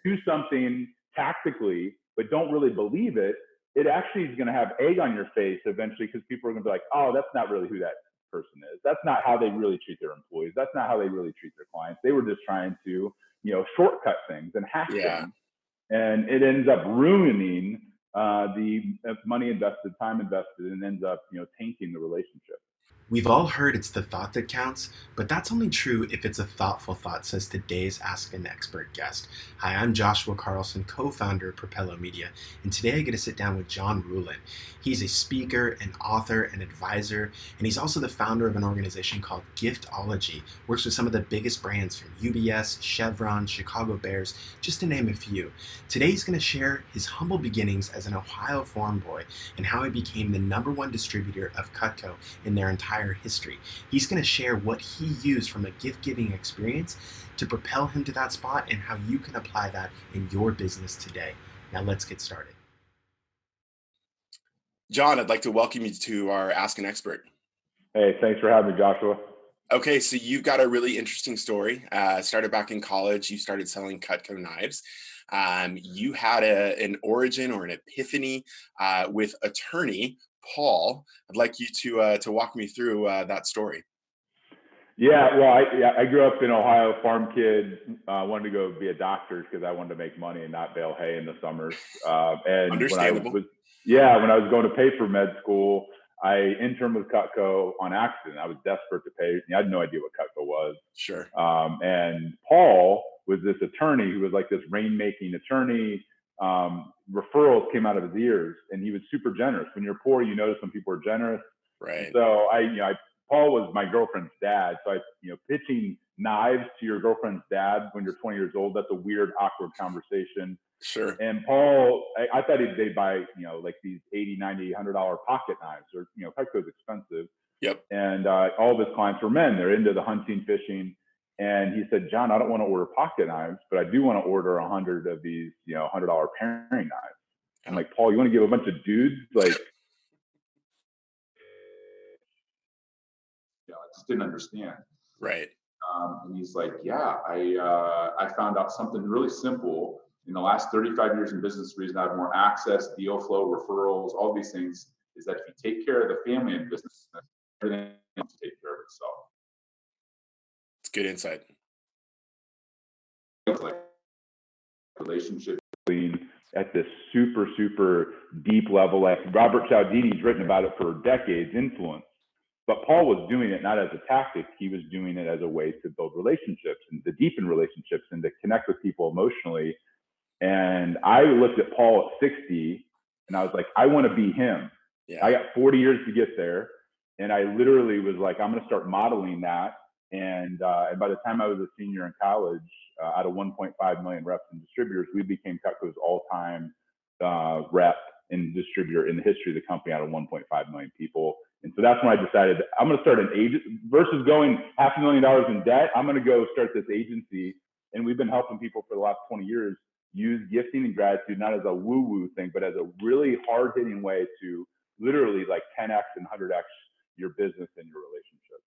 do something tactically, but don't really believe it, it actually is going to have egg on your face eventually, because people are going to be like, oh, that's not really who that person is. That's not how they really treat their employees. That's not how they really treat their clients. They were just trying to, shortcut things and hack things. And it ends up ruining the money invested, time invested, and ends up, tainting the relationship. We've all heard it's the thought that counts, but that's only true if it's a thoughtful thought, says today's Ask an Expert guest. Hi, I'm Joshua Carlsen, co-founder of Propelo Media, and today I get to sit down with John Ruhlin. He's a speaker, an author, an advisor, and he's also the founder of an organization called Giftology, works with some of the biggest brands from UBS, Chevron, Chicago Bears, just to name a few. Today he's going to share his humble beginnings as an Ohio farm boy and how he became the #1 distributor of Cutco in their entire history. He's going to share what he used from a gift-giving experience to propel him to that spot and how you can apply that in your business today. Now let's get started. John, I'd like to welcome you to our Ask an Expert. Hey, thanks for having me, Joshua. Okay, so you've got a really interesting story. Started back in college, you started selling Cutco knives. You had an origin or an epiphany with attorney Paul. I'd like you to walk me through that story. Yeah, well, I grew up in Ohio, farm kid. Wanted to go be a doctor because I wanted to make money and not bale hay in the summers. And Understandable. when I was going to pay for med school, I interned with Cutco on accident. I was desperate to pay. I had no idea what Cutco was. Sure. And Paul was this attorney who was like this rainmaking attorney. Referrals came out of his ears, and he was super generous. When you're poor, you notice when people are generous. Right. So Paul was my girlfriend's dad. So pitching knives to your girlfriend's dad when you're 20 years old, that's a weird, awkward conversation. Sure. And Paul, I thought they'd buy, like these $80, $90, $100 pocket knives, or, Cutco's expensive. Yep. And all of his clients were men. They're into the hunting, fishing. And he said, John, I don't want to order pocket knives, but I do want to order 100 of these, $100 paring knives. I'm like, Paul, you want to give a bunch of dudes like, I just didn't understand. Right. And he's like, yeah, I found out something really simple in the last 35 years in business. The reason I have more access, deal flow, referrals, all these things is that if you take care of the family and business, everything else will take care of itself. It's good insight. It's like relationship at this super, super deep level. Like Robert Cialdini's written about it for decades, influence. But Paul was doing it not as a tactic. He was doing it as a way to build relationships and to deepen relationships and to connect with people emotionally. And I looked at Paul at 60 and I was like, I want to be him. Yeah. I got 40 years to get there. And I literally was like, I'm going to start modeling that. And by the time I was a senior in college, out of 1.5 million reps and distributors, we became Cutco's all-time rep and distributor in the history of the company out of 1.5 million people. And so that's when I decided I'm going to start an agent versus going $500,000 in debt. I'm going to go start this agency. And we've been helping people for the last 20 years use gifting and gratitude, not as a woo-woo thing, but as a really hard-hitting way to literally like 10x and 100x your business and your relationships.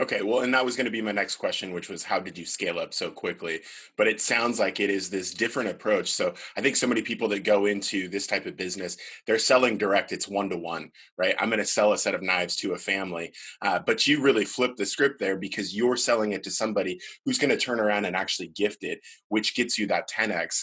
Okay, well, and that was going to be my next question, which was how did you scale up so quickly? But it sounds like it is this different approach. So I think so many people that go into this type of business, they're selling direct. It's one-to-one, right? I'm going to sell a set of knives to a family. But you really flip the script there because you're selling it to somebody who's going to turn around and actually gift it, which gets you that 10x.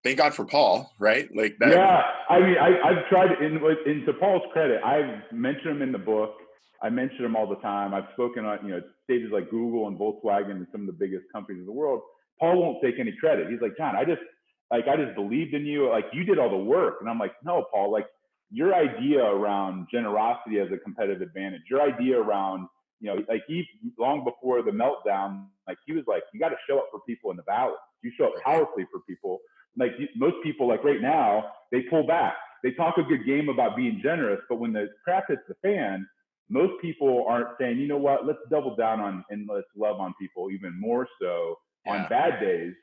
Thank God for Paul, right? Like that. Yeah, I mean, I've tried, and to Paul's credit, I've mentioned him in the book. I mention him all the time. I've spoken on stages like Google and Volkswagen and some of the biggest companies in the world. Paul won't take any credit. He's like, John, I just believed in you. Like you did all the work. And I'm like, no, Paul, like your idea around generosity as a competitive advantage, your idea around, like he long before the meltdown, like he was like, you got to show up for people in the valley. You show up powerfully for people. Like most people, like right now, they pull back. They talk a good game about being generous, but when the crap hits the fan, most people aren't saying, you know what, let's double down on and let's love on people even more so on bad days.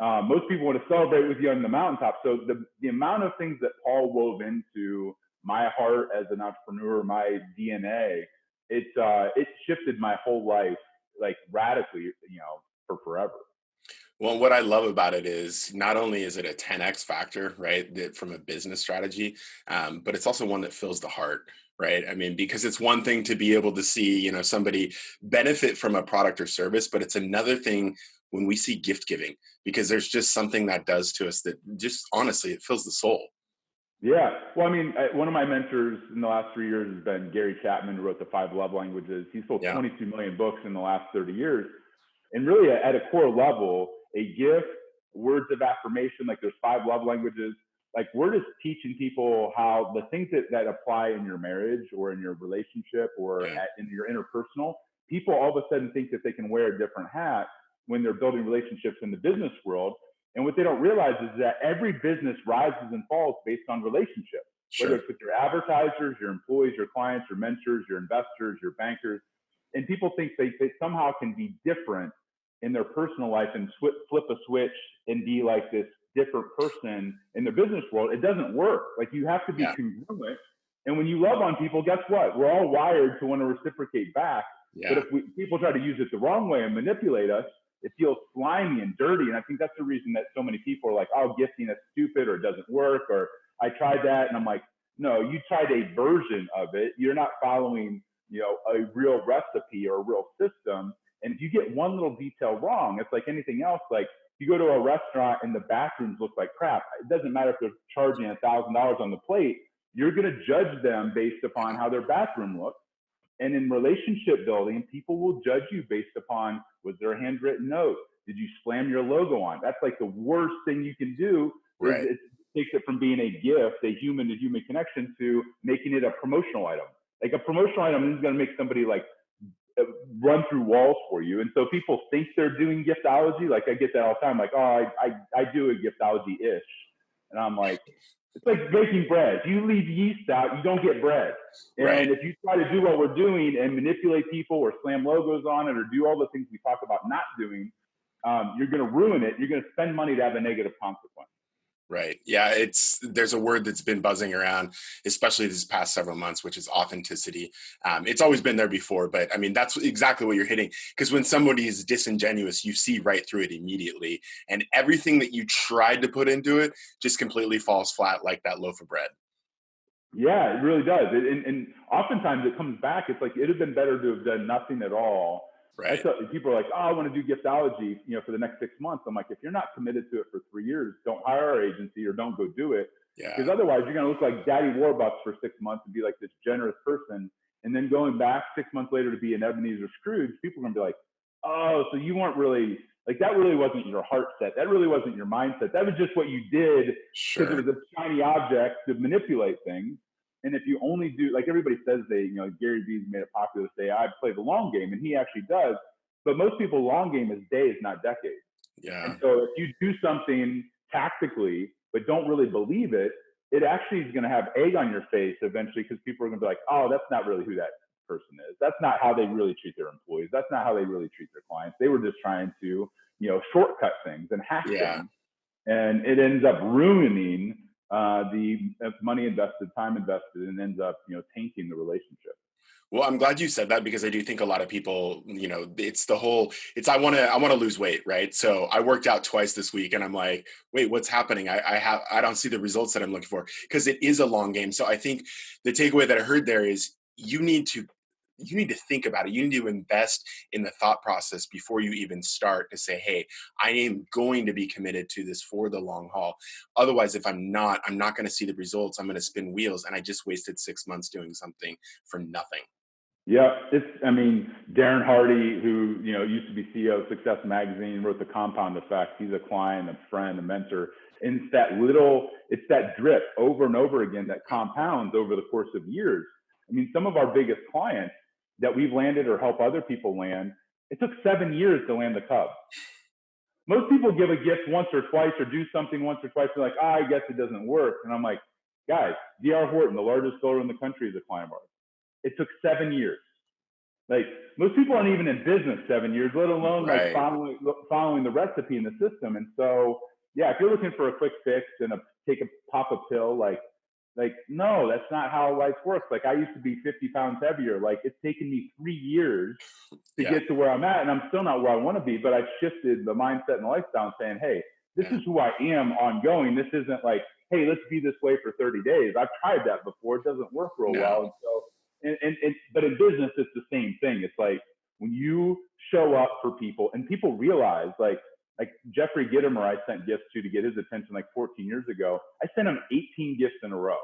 Most people want to celebrate with you on the mountaintop. So the amount of things that Paul wove into my heart as an entrepreneur, my DNA, it shifted my whole life like radically, for forever. Well, what I love about it is not only is it a 10x factor, right, that from a business strategy, but it's also one that fills the heart, right? I mean, because it's one thing to be able to see, somebody benefit from a product or service, but it's another thing when we see gift giving, because there's just something that does to us that just honestly, it fills the soul. Yeah. Well, I mean, one of my mentors in the last 3 years has been Gary Chapman, who wrote the Five Love Languages. He sold Yeah. 22 million books in the last 30 years. And really, at a core level, a gift, words of affirmation, like there's five love languages. Like we're just teaching people how the things that apply in your marriage or in your relationship or Yeah. in your interpersonal, people all of a sudden think that they can wear a different hat when they're building relationships in the business world. And what they don't realize is that every business rises and falls based on relationships, whether Sure. it's with your advertisers, your employees, your clients, your mentors, your investors, your bankers. And people think they somehow can be different in their personal life and flip a switch and be like this different person in the business world. It doesn't work. Like you have to be Yeah. congruent. And when you love on people, guess what? We're all wired to want to reciprocate back. But Yeah. if people try to use it the wrong way and manipulate us, it feels slimy and dirty. And I think that's the reason that so many people are like, oh, gifting is stupid or it doesn't work. Or I tried that. And I'm like, no, you tried a version of it. You're not following, a real recipe or a real system. And if you get one little detail wrong, it's like anything else. Like you go to a restaurant and the bathrooms look like crap. It doesn't matter if they're charging $1,000 on the plate. You're going to judge them based upon how their bathroom looks. And in relationship building, people will judge you based upon, was there a handwritten note? Did you slam your logo on? That's like the worst thing you can do is Right. it takes it from being a gift, a human to human connection, to making it a promotional item. Like a promotional item is going to make somebody like run through walls for you. And so people think they're doing giftology. Like I get that all the time. Like, oh, I do a giftology-ish. And I'm like, it's like baking bread. You leave yeast out, you don't get bread. Right. And if you try to do what we're doing and manipulate people or slam logos on it or do all the things we talk about not doing, you're going to ruin it. You're going to spend money to have a negative consequence. Right. Yeah. There's a word that's been buzzing around, especially these past several months, which is authenticity. It's always been there before, but I mean, that's exactly what you're hitting. Because when somebody is disingenuous, you see right through it immediately. And everything that you tried to put into it just completely falls flat like that loaf of bread. Yeah, it really does. And oftentimes it comes back. It's like, it'd have been better to have done nothing at all. Right. People are like, oh, I want to do giftology, for the next 6 months. I'm like, if you're not committed to it for 3 years, don't hire our agency or don't go do it. Because Yeah. otherwise you're going to look like Daddy Warbucks for 6 months and be like this generous person. And then going back 6 months later to be an Ebenezer Scrooge, people are going to be like, oh, so you weren't really, like that really wasn't your heart set. That really wasn't your mindset. That was just what you did because it Sure. was a shiny object to manipulate things. And if you only do, like everybody says Gary Vee's made it popular to say, I play the long game, and he actually does. But most people, long game is days, not decades. And Yeah. so if you do something tactically, but don't really believe it, it actually is going to have egg on your face eventually because people are going to be like, oh, that's not really who that person is. That's not how they really treat their employees. That's not how they really treat their clients. They were just trying to, shortcut things and hack Yeah. things. And it ends up ruining the money invested, time invested, and ends up, tainting the relationship. Well, I'm glad you said that because I do think a lot of people, I want to lose weight, right? So I worked out twice this week and I'm like, wait, what's happening? I don't see the results that I'm looking for because it is a long game. So I think the takeaway that I heard there is you need to think about it. You need to invest in the thought process before you even start to say, hey, I am going to be committed to this for the long haul. Otherwise, if I'm not going to see the results. I'm going to spin wheels and I just wasted 6 months doing something for nothing. Yeah, Darren Hardy, who used to be CEO of Success Magazine, wrote The Compound Effect. He's a client, a friend, a mentor, and it's that drip over and over again that compounds over the course of years. Some of our biggest clients that we've landed or help other people land, it took 7 years to land the Cub. Most people give a gift once or twice or do something once or twice. They're like, I guess it doesn't work. And I'm like, guys, D.R. Horton, the largest builder in the country, is a client of ours. It took 7 years. Like most people aren't even in business 7 years, let alone like Right. following the recipe in the system. And so, yeah, if you're looking for a quick fix and take a pop a pill, like Like, no, that's not how life works. Like, I used to be 50 pounds heavier. Like, it's taken me 3 years to Yeah. get to where I'm at, and I'm still not where I want to be, but I've shifted the mindset and the lifestyle and saying, hey, this Yeah. is who I am ongoing. This isn't like, hey, let's be this way for 30 days. I've tried that before. It doesn't work real well. No. And so, but in business, it's the same thing. It's like when you show up for people and people realize, like Jeffrey Gitomer, I sent gifts to get his attention like 14 years ago. I sent him 18 gifts in a row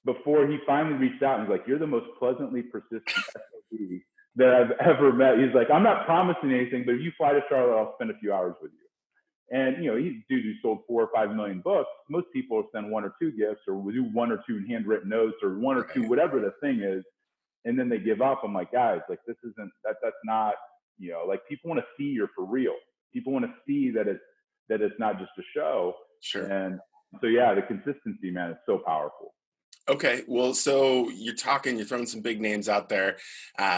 before he finally reached out and he's like, you're the most pleasantly persistent SOB that I've ever met. He's like, I'm not promising anything, but if you fly to Charlotte, I'll spend a few hours with you. And, you know, he's a dude who sold 4 or 5 million books. Most people will send 1 or 2 gifts or will do 1 or 2 handwritten notes or 1 or 2, Right. whatever the thing is. And then they give up. I'm like, guys, like, this isn't, that's not, you know, like people want to see you're for real. People want to see that it's not just a show. Sure. And so, yeah, the consistency, man, is so powerful. Okay, well, so you're throwing some big names out there.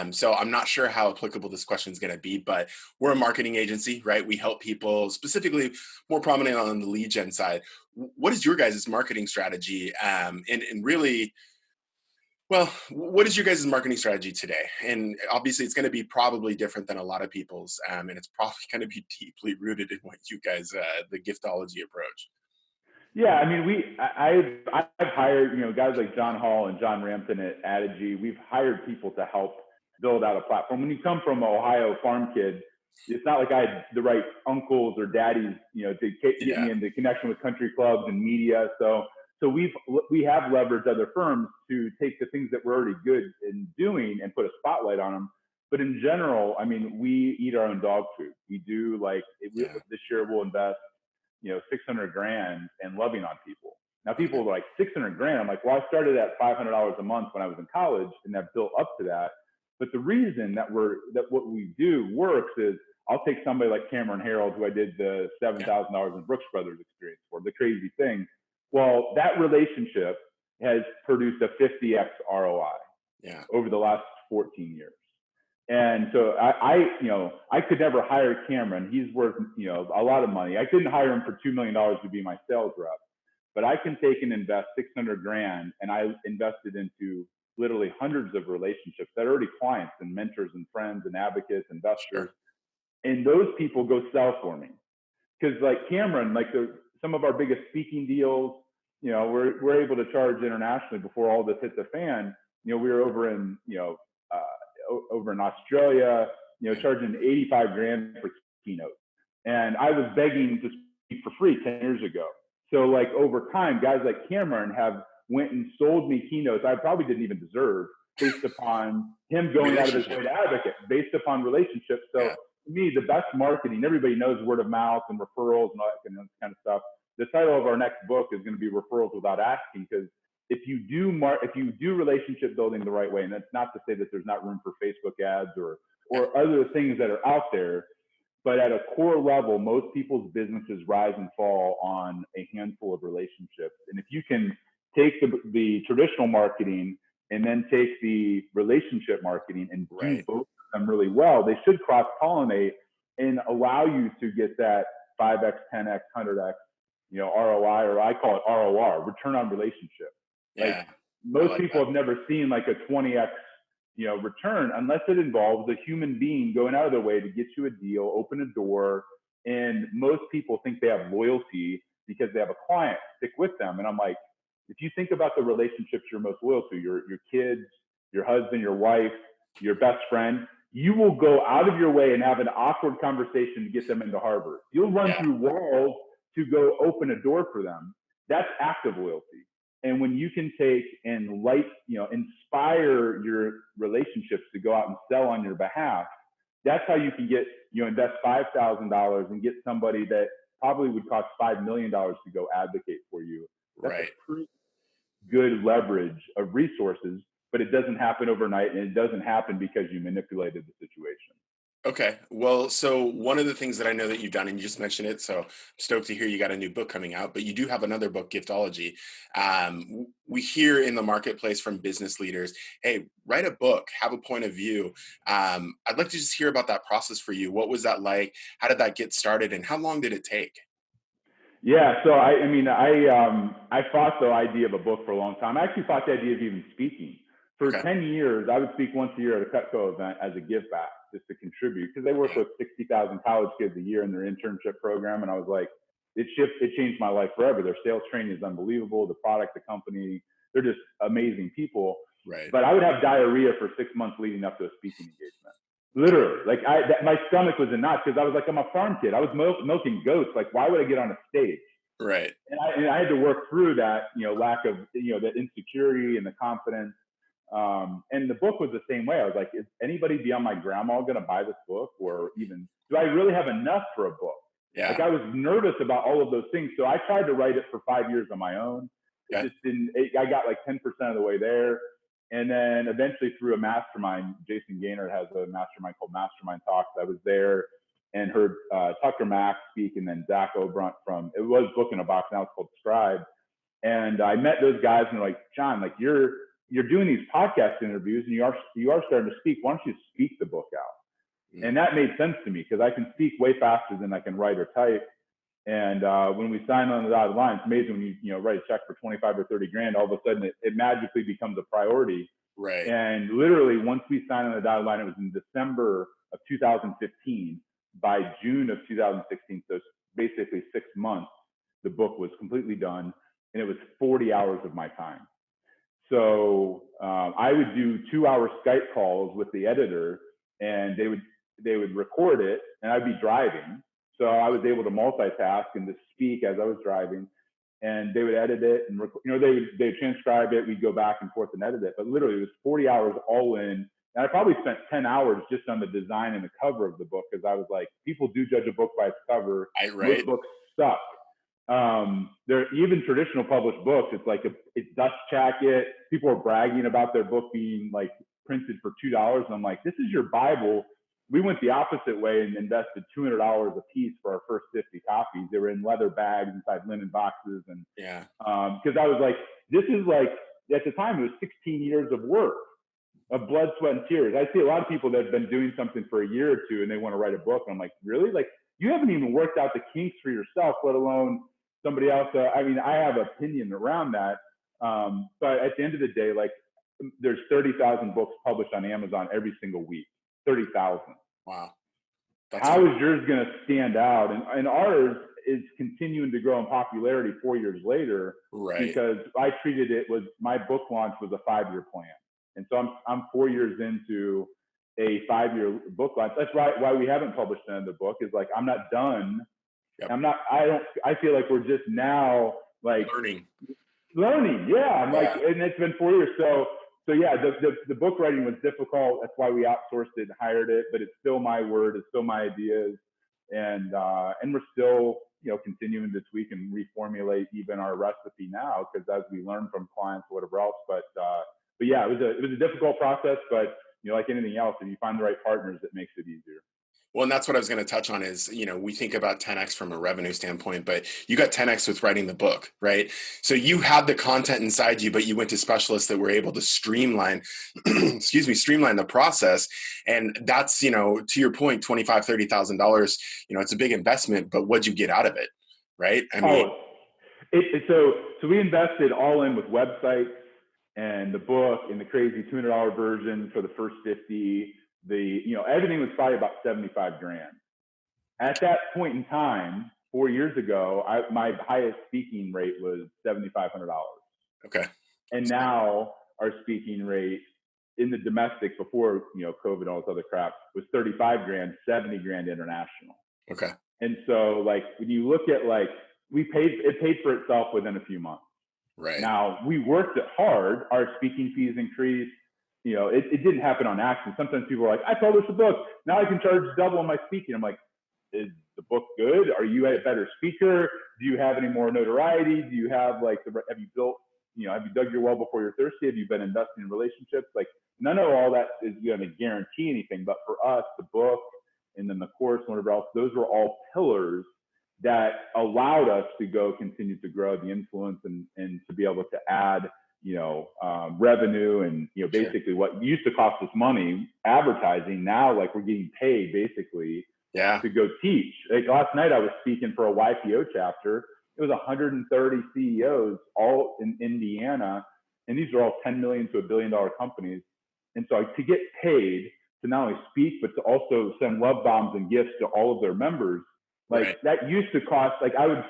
So I'm not sure how applicable this question is going to be, but we're a marketing agency, right? We help people specifically more prominent on the lead gen side. What is your guys' marketing strategy? And really, well, what is your guys' marketing strategy today? And obviously, it's going to be probably different than a lot of people's, and it's probably going to be deeply rooted in what you guys, the giftology approach. Yeah, I mean, I've hired, you know, guys like John Hall and John Rampton at Adigy. We've hired people to help build out a platform. When you come from an Ohio farm kid, it's not like I had the right uncles or daddies, you know, to get Yeah, me into connection with country clubs and media. So we have leveraged other firms to take the things that we're already good in doing and put a spotlight on them. But in general, I mean, we eat our own dog food. We do yeah, this year we'll invest, you know, 600 grand and loving on people. Now people okay, are like 600 grand. I'm like, well, I started at $500 a month when I was in college and I've built up to that. But the reason that what we do works is I'll take somebody like Cameron Harold, who I did the yeah, $7,000 in Brooks Brothers experience for, the crazy thing. Well, that relationship has produced a 50x ROI yeah, over the last 14 years. And so you know, I could never hire Cameron. He's worth, you know, a lot of money. I couldn't hire him for $2 million to be my sales rep, but I can take and invest 600 grand. And I invested into literally hundreds of relationships that are already clients and mentors and friends and advocates, investors. sure, And those people go sell for me. Cause like Cameron, like some of our biggest speaking deals, you know, we're able to charge internationally before all this hit the fan. You know, we were over in, you know, over in Australia, you know, yeah, charging 85 grand for keynotes. And I was begging to speak for free 10 years ago. So like over time, guys like Cameron have went and sold me keynotes I probably didn't even deserve based upon him going out of his way relationship, to advocate, based upon relationships. So yeah, to me, the best marketing, everybody knows word of mouth and referrals and all that kind of stuff. The title of our next book is going to be Referrals Without Asking, because if you do relationship building the right way, and that's not to say that there's not room for Facebook ads yeah, or other things that are out there, but at a core level, most people's businesses rise and fall on a handful of relationships. And if you can take the traditional marketing and then take the relationship marketing and do right, both of them really well, they should cross pollinate and allow you to get that 5x, 10x, 100x, you know, ROI, or I call it ROR, return on relationship. Like yeah, I most like people that, have never seen like a 20x, you know, return unless it involves a human being going out of their way to get you a deal, open a door. And most people think they have loyalty because they have a client stick with them. And I'm like, if you think about the relationships you're most loyal to, your kids, your husband, your wife, your best friend, you will go out of your way and have an awkward conversation to get them into Harvard. You'll run yeah, through walls to go open a door for them. That's active loyalty. And when you can take and inspire your relationships to go out and sell on your behalf, that's how you can get, you know, invest $5,000 and get somebody that probably would cost $5 million to go advocate for you. That's a right. pretty good leverage of resources, but it doesn't happen overnight, and it doesn't happen because you manipulated the situation. Okay. Well, so one of the things that I know that you've done, and you just mentioned it, so I'm stoked to hear you got a new book coming out, but you do have another book, Giftology. We hear in the marketplace from business leaders, hey, write a book, have a point of view. I'd like to just hear about that process for you. What was that like? How did that get started? And how long did it take? Yeah, so I fought the idea of a book for a long time. I actually fought the idea of even speaking. For Okay. 10 years, I would speak once a year at a Cutco event as a give back, just to contribute, because they work with 60,000 college kids a year in their internship program. And I was like, it changed my life forever. Their sales training is unbelievable. The product, the company, they're just amazing people. Right. But I would have diarrhea for 6 months leading up to a speaking engagement. Literally, like my stomach was in knots because I was like, I'm a farm kid. I was milking goats. Like, why would I get on a stage? Right. And I had to work through that, lack of, that insecurity and the confidence. And the book was the same way. I was like, is anybody beyond my grandma going to buy this book? Or even, do I really have enough for a book? Yeah. Like, I was nervous about all of those things. So I tried to write it for 5 years on my own. It just didn't, I got like 10% of the way there. And then eventually through a mastermind, Jason Gaynor has a mastermind called Mastermind Talks. I was there and heard Tucker Max speak, and then Zach Obrunt it was Book in a Box, now it's called Scribe. And I met those guys and they're like, John, like you're doing these podcast interviews and you are starting to speak. Why don't you speak the book out? Mm-hmm. And that made sense to me because I can speak way faster than I can write or type. And when we sign on the dotted line, it's amazing when you write a check for 25 or 30 grand, all of a sudden it magically becomes a priority. Right. And literally once we signed on the dotted line, it was in December of 2015. By June of 2016, so basically 6 months, the book was completely done, and it was 40 hours of my time. So I would do 2-hour Skype calls with the editor, and they would record it, and I'd be driving. So I was able to multitask and to speak as I was driving, and they would edit it and they'd transcribe it. We'd go back and forth and edit it, but literally it was 40 hours all in. And I probably spent 10 hours just on the design and the cover of the book because I was like, people do judge a book by its cover. Most books suck. They're even traditional published books. It's like it's dust jacket. People are bragging about their book being like printed for $2. And I'm like, this is your Bible. We went the opposite way and invested $200 a piece for our first 50 copies. They were in leather bags inside linen boxes. And because I was like, this is like, at the time, it was 16 years of work, of blood, sweat, and tears. I see a lot of people that have been doing something for a year or two and they want to write a book. And I'm like, really? Like, you haven't even worked out the kinks for yourself, let alone somebody else. I mean, I have an opinion around that. But at the end of the day, like, there's 30,000 books published on Amazon every single week. 30,000. Wow. How is yours going to stand out? And ours is continuing to grow in popularity 4 years later, right? Because I treated it my book launch was a 5-year plan. And so I'm 4 years into a 5-year book launch. That's why we haven't published another book is like, I'm not done. Yep. I feel like we're just now like learning. Yeah. I'm like, and it's been 4 years. So yeah, the book writing was difficult. That's why we outsourced it and hired it, but it's still my word. It's still my ideas. And we're still, continuing to tweak and reformulate even our recipe now, because as we learn from clients or whatever else, but yeah, it was a difficult process, but like anything else, if you find the right partners, it makes it easier. Well, and that's what I was going to touch on is, we think about 10X from a revenue standpoint, but you got 10X with writing the book, right? So you had the content inside you, but you went to specialists that were able to streamline the process. And that's, to your point, $25,000, $30,000, it's a big investment, but what'd you get out of it? Right. I mean, so we invested all in with websites and the book and the crazy $200 version for the first 50. Everything was probably about 75 grand. At that point in time, 4 years ago, my highest speaking rate was $7,500. Okay. And now our speaking rate in the domestic before, COVID and all this other crap was 35 grand, 70 grand international. Okay. And so like, when you look at like, it paid for itself within a few months. Right. Now we worked it hard. Our speaking fees increased. It didn't happen on accident. Sometimes people are like, I published a book. Now I can charge double on my speaking. I'm like, is the book good? Are you a better speaker? Do you have any more notoriety? Do you have like, have you built, have you dug your well before you're thirsty? Have you been investing in relationships? Like none of all that is going to guarantee anything. But for us, the book and then the course and whatever else, those were all pillars that allowed us to continue to grow the influence and to be able to add revenue and, basically what used to cost us money, advertising, now like we're getting paid basically to go teach. Like last night I was speaking for a YPO chapter it was 130 CEOs all in Indiana. And these are all 10 million to $1 billion companies. And so to get paid to not only speak, but to also send love bombs and gifts to all of their members, like Right. that used to cost, like I would,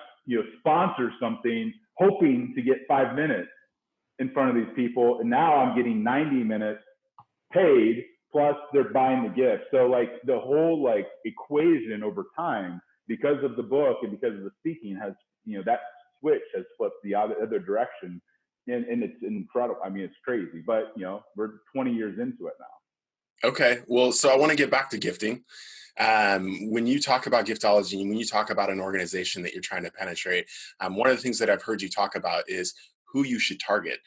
sponsor something hoping to get 5 minutes in front of these people. And now I'm getting 90 minutes paid, plus they're buying the gift. So like the whole like equation over time, because of the book and because of the speaking, has, that switch has flipped the other direction. And it's incredible. I mean, it's crazy, but we're 20 years into it now. Okay. Well, so I want to get back to gifting. When you talk about giftology, when you talk about an organization that you're trying to penetrate, one of the things that I've heard you talk about is who you should target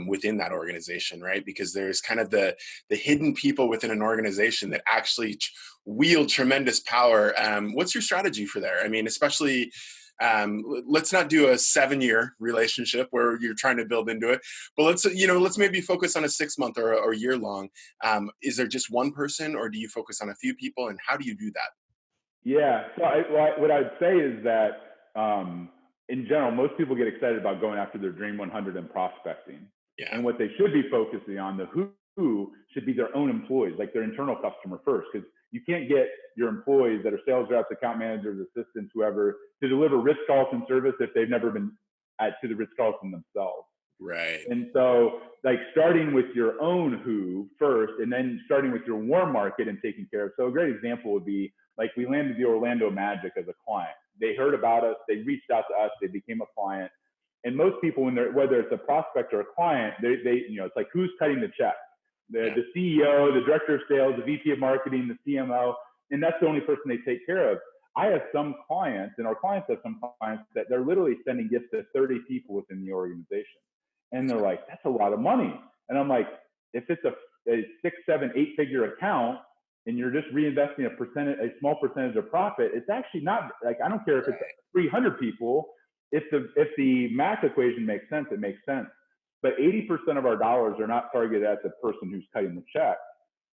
within that organization, right? Because there's kind of the hidden people within an organization that actually wield tremendous power. What's your strategy for there? I mean, especially let's not do a 7-year relationship where you're trying to build into it, but let's maybe focus on a 6-month or year long. Is there just one person, or do you focus on a few people, and how do you do that? Yeah. So what I'd say is that in general, most people get excited about going after their Dream 100 and prospecting. Yeah. And what they should be focusing on, the who should be their own employees, like their internal customer first, because you can't get your employees that are sales reps, account managers, assistants, whoever, to deliver Ritz-Carlton service if they've never been to the Ritz-Carlton themselves. Right. And so like starting with your own who first, and then starting with your warm market and taking care of. So a great example would be like we landed the Orlando Magic as a client. They heard about us, they reached out to us, they became a client. And most people, whether it's a prospect or a client, they it's like, who's cutting the check? The CEO, the director of sales, the VP of marketing, the CMO, and that's the only person they take care of. I have some clients, and our clients have some clients that they're literally sending gifts to 30 people within the organization. And they're like, that's a lot of money. And I'm like, if it's a 6, 7, 8-figure account and you're just reinvesting a small percentage of profit, it's actually not like, I don't care if it's 300 people. If the math equation makes sense, it makes sense. But 80% of our dollars are not targeted at the person who's cutting the check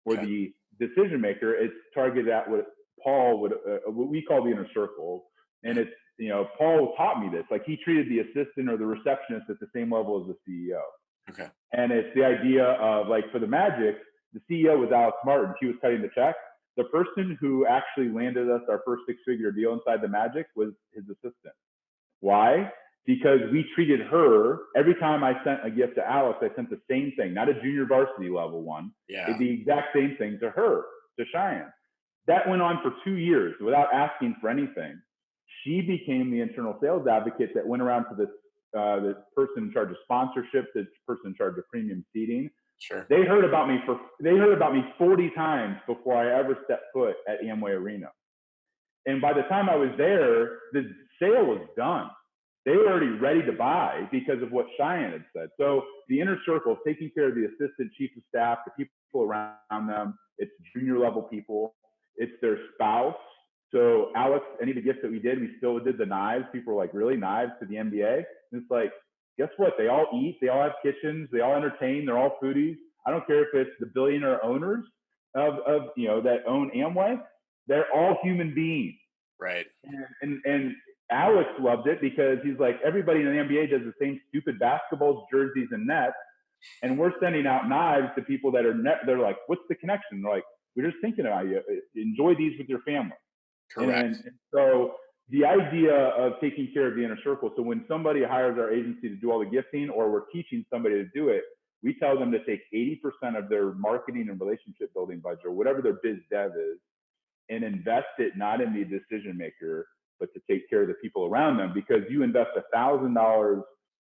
or the decision maker. It's targeted at what Paul would, what we call the inner circle. And it's, Paul taught me this. Like he treated the assistant or the receptionist at the same level as the CEO. Okay. And it's the idea of like for the Magic, the CEO was Alex Martin. He was cutting the check. The person who actually landed us our first 6-figure deal inside the Magic was his assistant. Why? Because we treated her, every time I sent a gift to Alex, I sent the same thing, not a junior varsity level one. Yeah. It'd the exact same thing to her, to Cheyenne. That went on for 2 years without asking for anything. She became the internal sales advocate that went around to the person in charge of sponsorship, the person in charge of premium seating. Sure. They heard about me 40 times before I ever stepped foot at Amway Arena. And by the time I was there, the sale was done. They were already ready to buy because of what Cheyenne had said. So the inner circle, taking care of the assistant chief of staff, the people around them, it's junior level people, it's their spouse. So Alex, any of the gifts that we did, we still did the knives. People were like, really, knives to the NBA? And it's like, guess what? They all eat, they all have kitchens, they all entertain, they're all foodies. I don't care if it's the billionaire owners of that own Amway. They're all human beings. Right. And Alex loved it because he's like, everybody in the NBA does the same stupid basketballs, jerseys, and nets. And we're sending out knives to people that are they're like, what's the connection? They're like, we're just thinking about you. Enjoy these with your family. Correct. And so the idea of taking care of the inner circle. So when somebody hires our agency to do all the gifting, or we're teaching somebody to do it, we tell them to take 80% of their marketing and relationship building budget, or whatever their biz dev is, and invest it not in the decision maker, but to take care of the people around them. Because you invest $1,000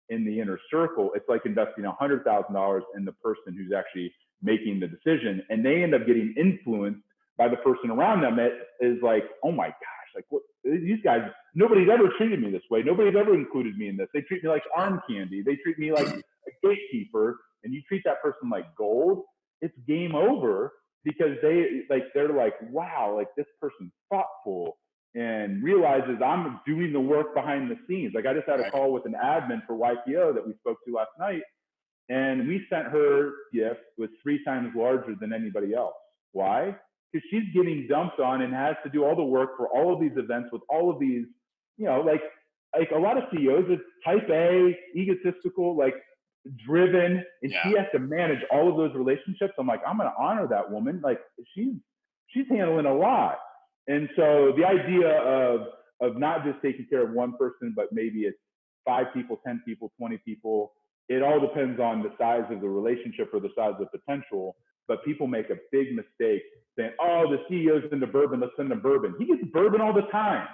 in the inner circle, it's like investing $100,000 in the person who's actually making the decision, and they end up getting influenced by the person around them that is like, oh my gosh, like what, these guys, nobody's ever treated me this way. Nobody's ever included me in this. They treat me like arm candy. They treat me like a gatekeeper, and you treat that person like gold, it's game over, because they're like, wow, like this person's thoughtful and realizes I'm doing the work behind the scenes. Like I just had a call with an admin for YPO that we spoke to last night, and we sent her gift was 3 times larger than anybody else. Why? Because she's getting dumped on and has to do all the work for all of these events with all of these, like like a lot of CEOs are type A, egotistical, like driven, and she has to manage all of those relationships. I'm like, I'm going to honor that woman. Like she's handling a lot. And so the idea of not just taking care of one person, but maybe it's 5 people, 10 people, 20 people. It all depends on the size of the relationship or the size of the potential. But people make a big mistake saying, oh, the CEO's into bourbon, let's send him bourbon. He gets bourbon all the time.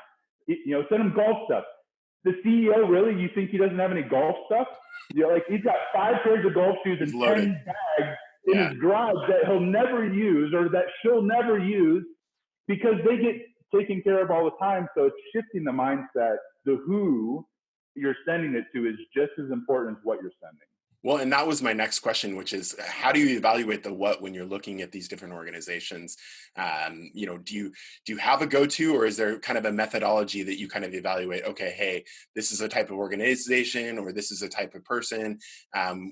Send him golf stuff. The CEO, really? You think he doesn't have any golf stuff? Like he's got 5 pairs of golf shoes and 10 bags in his garage that he'll never use or that she'll never use because they get taken care of all the time. So it's shifting the mindset. The who you're sending it to is just as important as what you're sending. Well, and that was my next question, which is how do you evaluate the what when you're looking at these different organizations? Do you have a go-to, or is there kind of a methodology that you kind of evaluate? Okay, hey, this is a type of organization, or this is a type of person.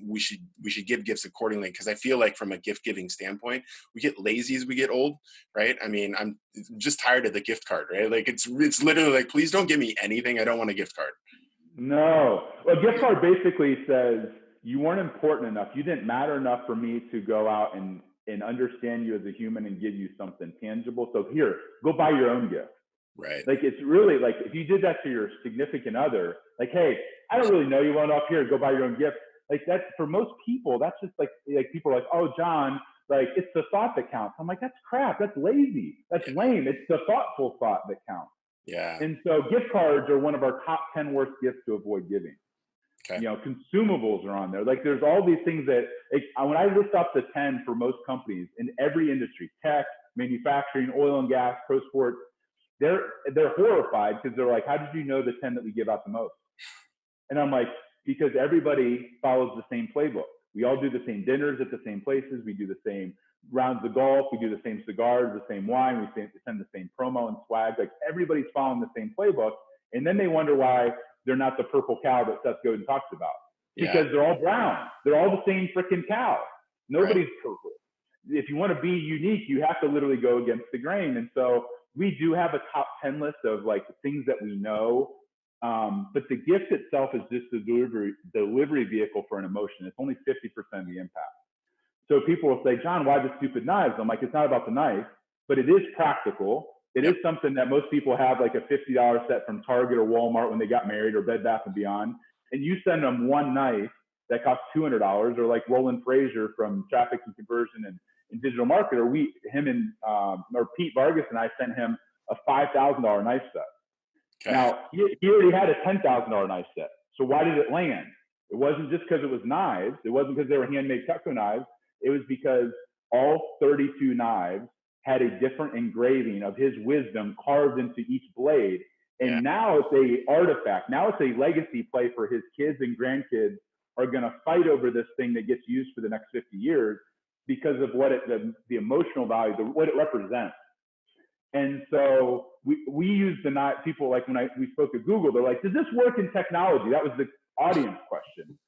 We should give gifts accordingly, because I feel like from a gift giving standpoint, we get lazy as we get old, right? I mean, I'm just tired of the gift card, right? Like it's literally like, please don't give me anything. I don't want a gift card. No, a gift card basically says, you weren't important enough. You didn't matter enough for me to go out and understand you as a human and give you something tangible. So here, go buy your own gift. Right. Like it's really like if you did that to your significant other, like, hey, I don't really know you well enough. Here, go buy your own gift. Like that's for most people, that's just like people are like, oh, John, like it's the thought that counts. I'm like, that's crap. That's lazy. That's lame. It's the thoughtful thought that counts. Yeah. And so gift cards are one of our top 10 worst gifts to avoid giving. Okay. Consumables are on there. Like there's all these things that when I list up the 10 for most companies in every industry, tech, manufacturing, oil and gas, pro sports, they're horrified because they're like, how did you know the 10 that we give out the most? And I'm like, because everybody follows the same playbook. We all do the same dinners at the same places. We do the same rounds of golf. We do the same cigars, the same wine. We send the same promo and swag. Like everybody's following the same playbook. And then they wonder why they're not the purple cow that Seth Godin talks about, because they're all brown. They're all the same freaking cow. Nobody's purple. If you want to be unique, you have to literally go against the grain. And so we do have a top 10 list of like things that we know. But the gift itself is just a delivery vehicle for an emotion. It's only 50% of the impact. So people will say, John, why the stupid knives? I'm like, it's not about the knife, but it is practical. It is something that most people have, like a $50 set from Target or Walmart when they got married, or Bed Bath & Beyond. And you send them one knife that costs $200, or like Roland Frazier from Traffic and Conversion and Digital Marketer. Or Pete Vargas and I sent him a $5,000 knife set. Okay. Now, he already had a $10,000 knife set. So why did it land? It wasn't just because it was knives. It wasn't because they were handmade Cutco knives. It was because all 32 knives had a different engraving of his wisdom carved into each blade. And now it's a artifact. Now it's a legacy play for his kids and grandkids are going to fight over this thing that gets used for the next 50 years because of what the emotional value, what it represents. And so we use the knife. People, like when we spoke at Google, they're like, does this work in technology? That was the audience question.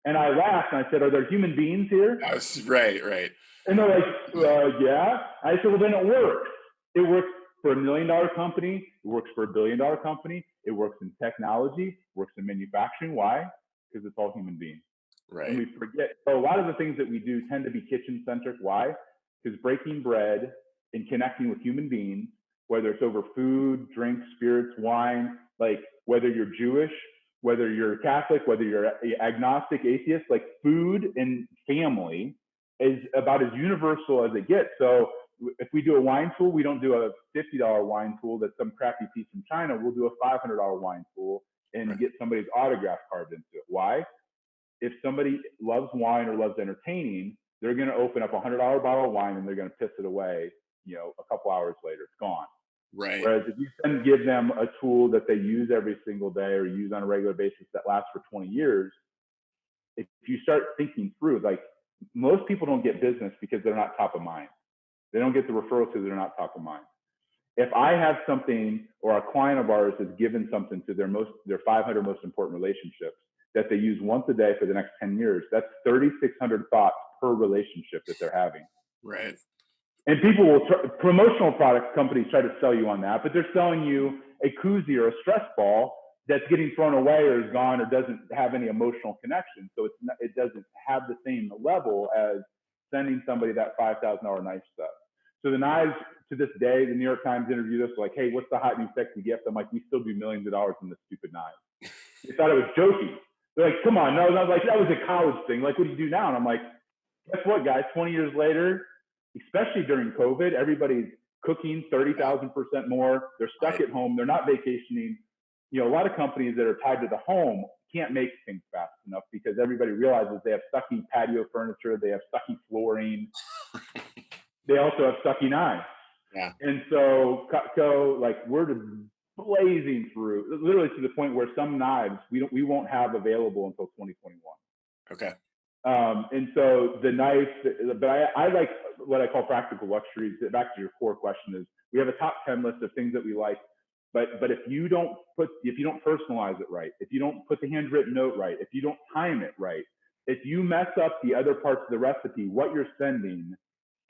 And I laughed and I said, are there human beings here? Right. And they're like, yeah. I said, well, then it works. It works for $1 million company. It works for $1 billion company. It works in technology. It works in manufacturing. Why? Because it's all human beings. Right. And we forget. So a lot of the things that we do tend to be kitchen centric. Why? Because breaking bread and connecting with human beings, whether it's over food, drinks, spirits, wine, like whether you're Jewish, whether you're Catholic, whether you're agnostic, atheist, like food and family is about as universal as it gets. So if we do a wine tool, we don't do a $50 wine tool that's some crappy piece from China. We'll do a $500 wine tool and get somebody's autograph carved into it. Why? If somebody loves wine or loves entertaining, they're going to open up a $100 bottle of wine and they're going to piss it away, a couple hours later, it's gone. Right. Whereas if you then give them a tool that they use every single day or use on a regular basis that lasts for 20 years, if you start thinking through, like most people don't get business because they're not top of mind. They don't get the referrals because they're not top of mind. If I have something or a client of ours has given something to their 500 most important relationships that they use once a day for the next 10 years, that's 3,600 thoughts per relationship that they're having. Right. And people will, promotional product companies try to sell you on that, but they're selling you a koozie or a stress ball that's getting thrown away or is gone or doesn't have any emotional connection. So it doesn't have the same level as sending somebody that $5,000 knife stuff. So the knives, to this day, the New York Times interviewed us like, hey, what's the hot new sexy gift? I'm like, we still do millions of dollars in this stupid knife. They thought it was joking. They're like, come on, no. And I was like, that was a college thing. Like, what do you do now? And I'm like, guess what, guys? 20 years later, especially during COVID, everybody's cooking 30,000% more. They're stuck at home. They're not vacationing. You know, a lot of companies that are tied to the home can't make things fast enough because everybody realizes they have stucky patio furniture. They have stucky flooring. They also have stucky knives. Yeah. And so Cutco, like, we're blazing through, literally to the point where some knives we won't have available until 2021. Okay. And so the knife, but I like what I call practical luxuries. Back to your core question is, we have a top 10 list of things that we like, but if you don't personalize it right, if you don't put the handwritten note right, if you don't time it right, if you mess up the other parts of the recipe, what you're sending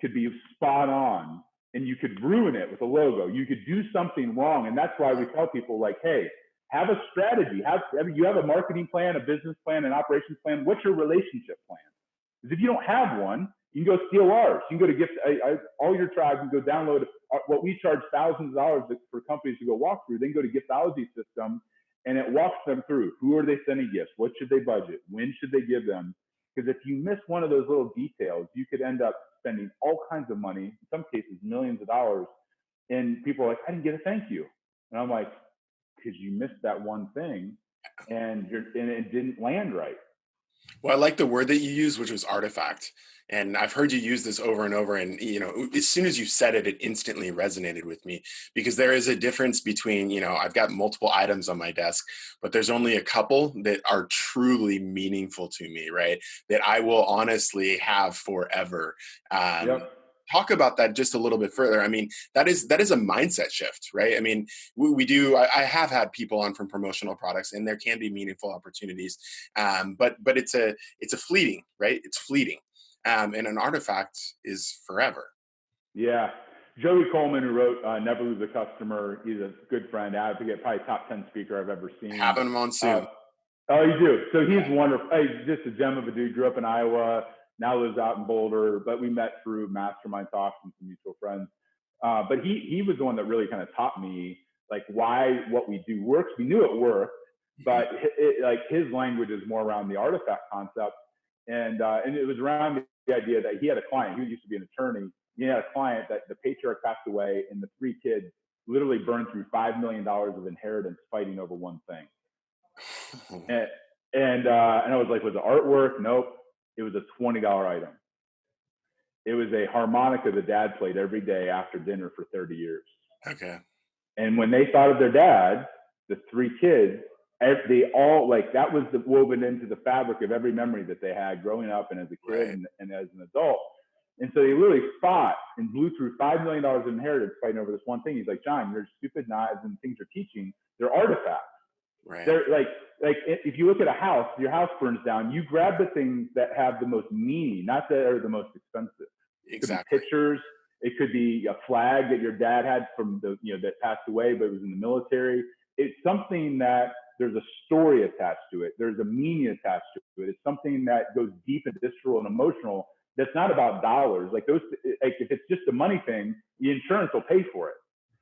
could be spot on and you could ruin it with a logo. You could do something wrong. And that's why we tell people, like, hey, have a strategy. You have a marketing plan, a business plan, an operations plan. What's your relationship plan? Because if you don't have one, you can go steal ours. You can go to all your tribes and go download what we charge thousands of dollars for companies to go walk through. Then go to Giftology system, and it walks them through. Who are they sending gifts? What should they budget? When should they give them? Because if you miss one of those little details, you could end up spending all kinds of money, in some cases millions of dollars, and people are like, I didn't get a thank you. And I'm like, because you missed that one thing and it didn't land right. Well, I like the word that you used, which was artifact. And I've heard you use this over and over. And, you know, as soon as you said it, it instantly resonated with me because there is a difference between, you know, I've got multiple items on my desk, but there's only a couple that are truly meaningful to me, right? That I will honestly have forever. Yep. Talk about that just a little bit further. I mean, that is a mindset shift, right? I mean, we do. I have had people on from promotional products, and there can be meaningful opportunities, but it's a fleeting, right? It's fleeting, and an artifact is forever. Yeah. Joey Coleman, who wrote Never Lose a Customer, he's a good friend. I forget, probably top 10 speaker I've ever seen. Having him on soon. Oh, you do? So he's wonderful. He's just a gem of a dude. Grew up in Iowa, now lives out in Boulder, but we met through mastermind talks and some mutual friends. But he was the one that really kind of taught me like why what we do works. We knew it worked, but like his language is more around the artifact concept. And it was around the idea that he had a client who used to be an attorney. He had a client that the patriarch passed away and the three kids literally burned through $5 million of inheritance fighting over one thing. And I was like, was it artwork? Nope. It was a $20 item. It was a harmonica the dad played every day after dinner for 30 years. Okay. And when they thought of their dad, the three kids, they all, like, that was woven into the fabric of every memory that they had growing up and as a kid and as an adult. And so they literally fought and blew through $5 million of inheritance fighting over this one thing. He's like, John, your stupid knives and things you're teaching, they're artifacts. Right. They're like if you look at a house, your house burns down, you grab the things that have the most meaning, not that are the most expensive. Exactly. It could be pictures. It could be a flag that your dad had from that passed away, but it was in the military. It's something that there's a story attached to it. There's a meaning attached to it. It's something that goes deep and visceral and emotional. That's not about dollars. Like those, like if it's just a money thing, the insurance will pay for it.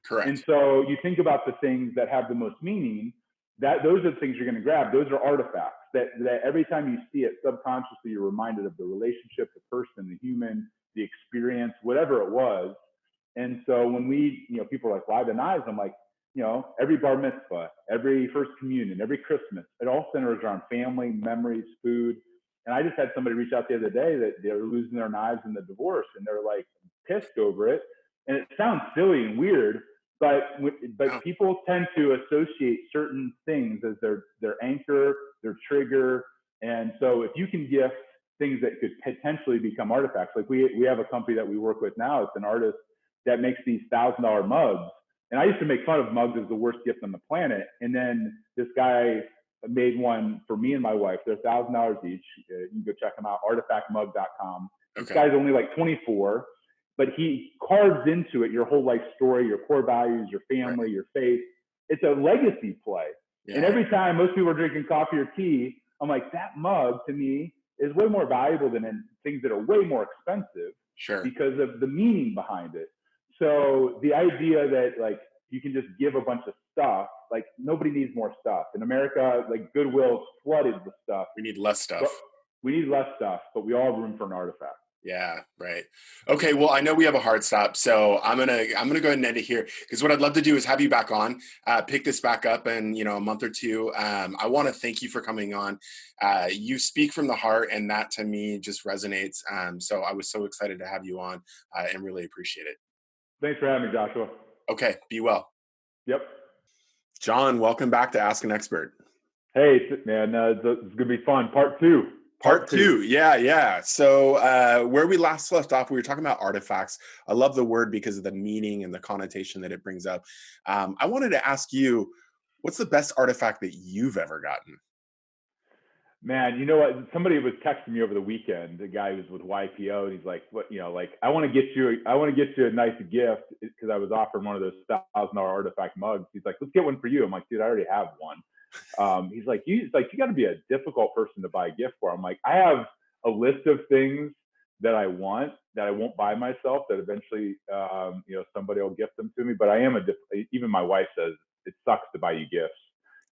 Correct. And so you think about the things that have the most meaning. Those are the things you're going to grab. Those are artifacts that every time you see it, subconsciously you're reminded of the relationship, the person, the human, the experience, whatever it was. And so when people are like, why the knives? I'm like, every bar mitzvah, every first communion, every Christmas, it all centers around family, memories, food. And I just had somebody reach out the other day that they were losing their knives in the divorce and they're like pissed over it. And it sounds silly and weird, but people tend to associate certain things as their anchor, their trigger. And so if you can gift things that could potentially become artifacts, like we have a company that we work with now, it's an artist that makes these $1,000 mugs. And I used to make fun of mugs as the worst gift on the planet. And then this guy made one for me and my wife. They're $1,000 each. You can go check them out, artifactmug.com. Okay. This guy's only like 24. But he carves into it your whole life story, your core values, your family, your faith. It's a legacy play. And Yeah. every time most people are drinking coffee or tea, I'm like, that mug to me is way more valuable than things that are way more expensive Sure. because of the meaning behind it. So the idea that like you can just give a bunch of stuff, like nobody needs more stuff. In America, like Goodwill's flooded with stuff, We need less but stuff. we need less stuff, but we all have room for an artifact. Yeah, right. Okay, well, I know we have a hard stop, so I'm gonna go ahead and end it here because what I'd love to do is have you back on, pick this back up in a month or two. I want to thank you for coming on. You speak from the heart, and that to me just resonates. So I was so excited to have you on, and really appreciate it. Thanks for having me, Joshua. Okay, be well. Yep. John, welcome back to Ask an Expert. Hey, man, it's gonna be fun. Part two. Part two. Yeah. So where we last left off, we were talking about artifacts. I love the word because of the meaning and the connotation that it brings up. I wanted to ask you, what's the best artifact that you've ever gotten? Man, you know what? Somebody was texting me over the weekend. The guy was with YPO, and he's like, "What? Like, I want to get you a nice gift because I was offered one of those $1,000 artifact mugs." He's like, "Let's get one for you." I'm like, "Dude, I already have one." He's like, you got to be a difficult person to buy a gift for. I'm like, I have a list of things that I want that I won't buy myself that eventually, somebody will gift them to me. But I am even my wife says it sucks to buy you gifts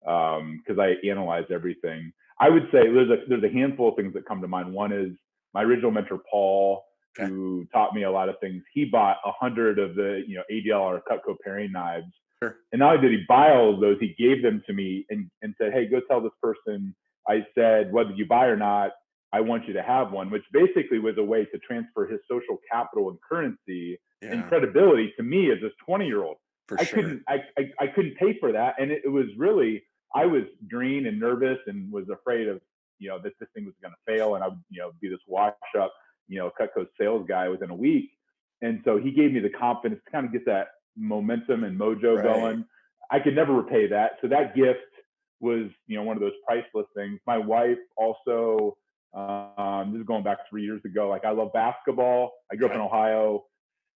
because I analyze everything. I would say there's a handful of things that come to mind. One is my original mentor, Paul, Okay. who taught me a lot of things. He bought 100 of the, ADL or Cutco paring knives. Sure. And not only did he buy all of those, he gave them to me and said, "Hey, go tell this person I said, whether you buy or not, I want you to have one," which basically was a way to transfer his social capital and currency and credibility to me as this 20-year-old. For sure. I couldn't pay for that. And it was really, I was green and nervous and was afraid of, that this thing was going to fail. And I would, be this wash up, Cutco sales guy within a week. And so he gave me the confidence to kind of get that momentum and mojo going. I could never repay that. So that gift was, one of those priceless things. My wife also, this is going back 3 years ago. Like, I love basketball. I grew up in Ohio.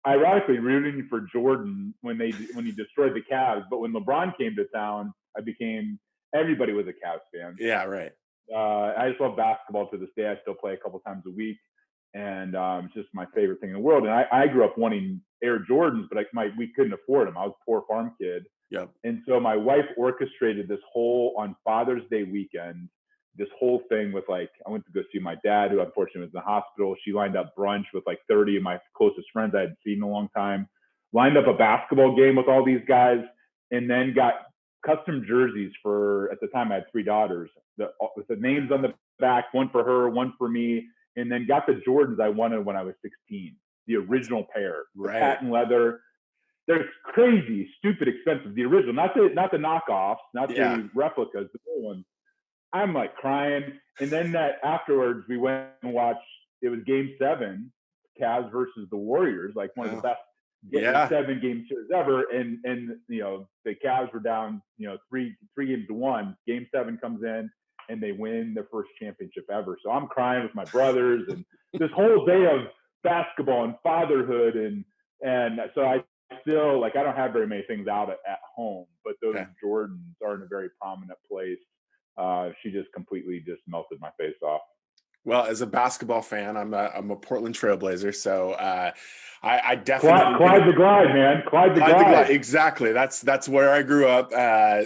Ironically, rooting for Jordan when he destroyed the Cavs. But when LeBron came to town, everybody was a Cavs fan. Yeah, right. I just love basketball to this day. I still play a couple times a week. And it's just my favorite thing in the world. And I grew up wanting Air Jordans, but we couldn't afford them. I was a poor farm kid. Yep. And so my wife orchestrated this whole, on Father's Day weekend, this whole thing with I went to go see my dad, who unfortunately was in the hospital. She lined up brunch with 30 of my closest friends I hadn't seen in a long time, lined up a basketball game with all these guys, and then got custom jerseys for, at the time I had 3 daughters, with the names on the back, one for her, one for me. And then got the Jordans I wanted when I was 16, the original pair, the patent leather. They're crazy, stupid expensive. The original, not the knockoffs, not the replicas, the real ones. I'm crying. And then afterwards, we went and watched. It was Game 7, Cavs versus the Warriors, one of the best 7-game series ever. And the Cavs were down 3 games to 1. Game 7 comes in, and they win their first championship ever. So I'm crying with my brothers, and this whole day of basketball and fatherhood. And so I still, I don't have very many things out at home, but those Jordans are in a very prominent place. She just completely just melted my face off. Well, as a basketball fan, I'm a Portland Trailblazer, so I definitely Clyde the Glide, man. Clyde the Glide. Exactly. That's where I grew up.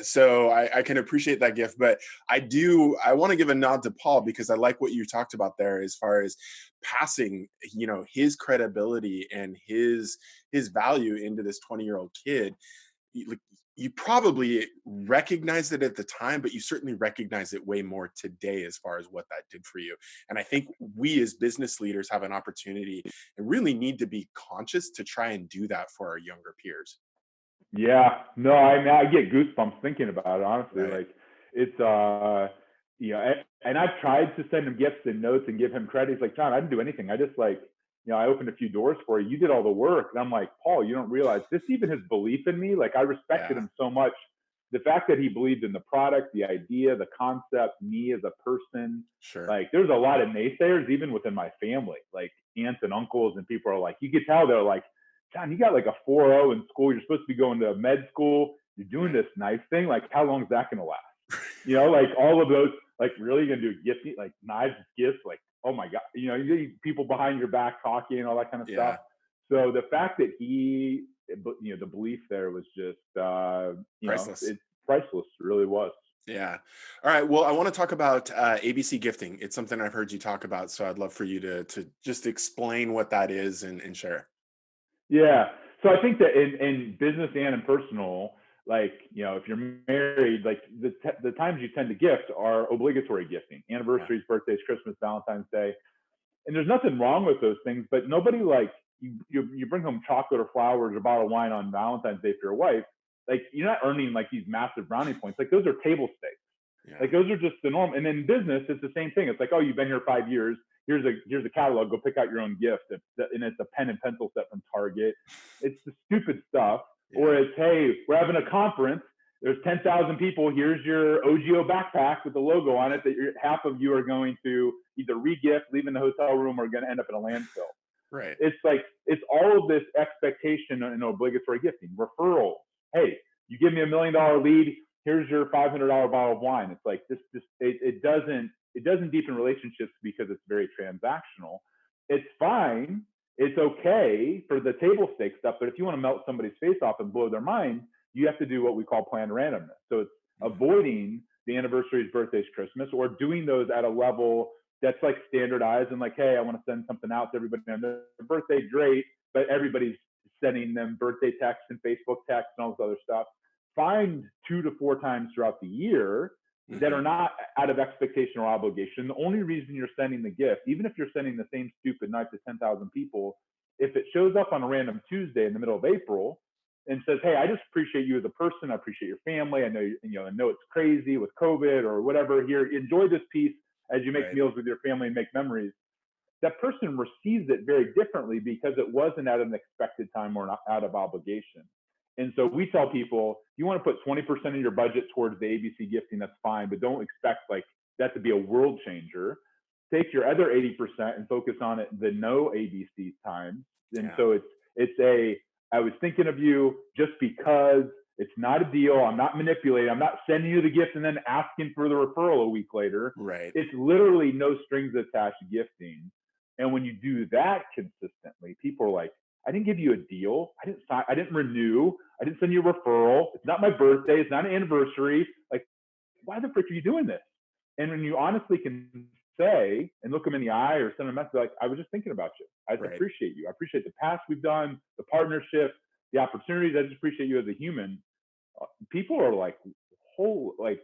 So I can appreciate that gift, but I want to give a nod to Paul because I like what you talked about there as far as passing, his credibility and his value into this 20-year-old kid. You probably recognized it at the time, but you certainly recognize it way more today as far as what that did for you. And I think we as business leaders have an opportunity and really need to be conscious to try and do that for our younger peers. Yeah, no, I get goosebumps thinking about it, honestly. It's, and I've tried to send him gifts and notes and give him credit. He's like, "John, I didn't do anything. I just I opened a few doors for you. You did all the work." And I'm like, "Paul, you don't realize this, even his belief in me. I respected him so much. The fact that he believed in the product, the idea, the concept, me as a person." Sure. There's a lot of naysayers, even within my family, aunts and uncles, and people are you could tell they're like, "John, you got a 4.0 in school. You're supposed to be going to med school. You're doing this nice thing. How long is that going to last?" Like all of those, like really gonna do gifting, like knives, gifts, like, oh my God, you need people behind your back talking and all that kind of stuff. Yeah. So the fact that the belief there was just, Priceless. it's priceless. It really was. Yeah. All right. Well, I want to talk about ABC gifting. It's something I've heard you talk about, so I'd love for you to just explain what that is and share. Yeah. So I think that in business and in personal, like, if you're married, like the times you tend to gift are obligatory gifting: Yeah. anniversaries, birthdays, Christmas, Valentine's Day. And there's nothing wrong with those things, but nobody, like, you bring home chocolate or flowers or a bottle of wine on Valentine's Day for your wife. Like, you're not earning like these massive brownie points. Like, those are table stakes. Yeah. Like, those are just the norm. And in business, it's the same thing. It's like, oh, you've been here 5 years. Here's a catalog. Go pick out your own gift. And it's a pen and pencil set from Target. It's the stupid stuff. Or Yeah. it's, hey, we're having a conference. There's 10,000 people. Here's your OGO backpack with the logo on it that half of you are going to either re-gift, leave in the hotel room, or going to end up in a landfill. Right. It's like, it's all of this expectation in obligatory gifting. Referrals. Hey, you give me $1 million lead. Here's your $500 bottle of wine. It's like this. It doesn't deepen relationships because it's very transactional. It's fine. It's okay for the table stakes stuff, but if you want to melt somebody's face off and blow their mind, you have to do what we call planned randomness. So it's avoiding the anniversaries, birthdays, Christmas, or doing those at a level that's like standardized and like, hey, I want to send something out to everybody on their birthday, great, but everybody's sending them birthday texts and Facebook texts and all this other stuff. Find 2 to 4 times throughout the year that Hmm. are not out of expectation or obligation. The only reason you're sending the gift, even if you're sending the same stupid knife to 10,000 people, if it shows up on a random Tuesday in the middle of April and says, hey, I just appreciate you as a person. I appreciate your family. I know it's crazy with COVID or whatever. Here, enjoy this piece as you make Right. meals with your family and make memories. That person receives it very differently because it wasn't at an expected time or out of obligation. And so we tell people, you want to put 20% of your budget towards the ABC gifting, that's fine, but don't expect like that to be a world changer. Take your other 80% and focus on it the no ABC times. And Yeah. so I was thinking of you just because. It's not a deal. I'm not manipulating. I'm not sending you the gift and then asking for the referral a week later. Right. It's literally no strings attached gifting. And when you do that consistently, people are like, I didn't give you a deal. I didn't renew. I didn't send you a referral. It's not my birthday. It's not an anniversary. Like, why the frick are you doing this? And when you honestly can say and look them in the eye or send a message like, I was just thinking about you. I just Right. appreciate you. I appreciate the past we've done, the partnership, the opportunities. I just appreciate you as a human. People are like, like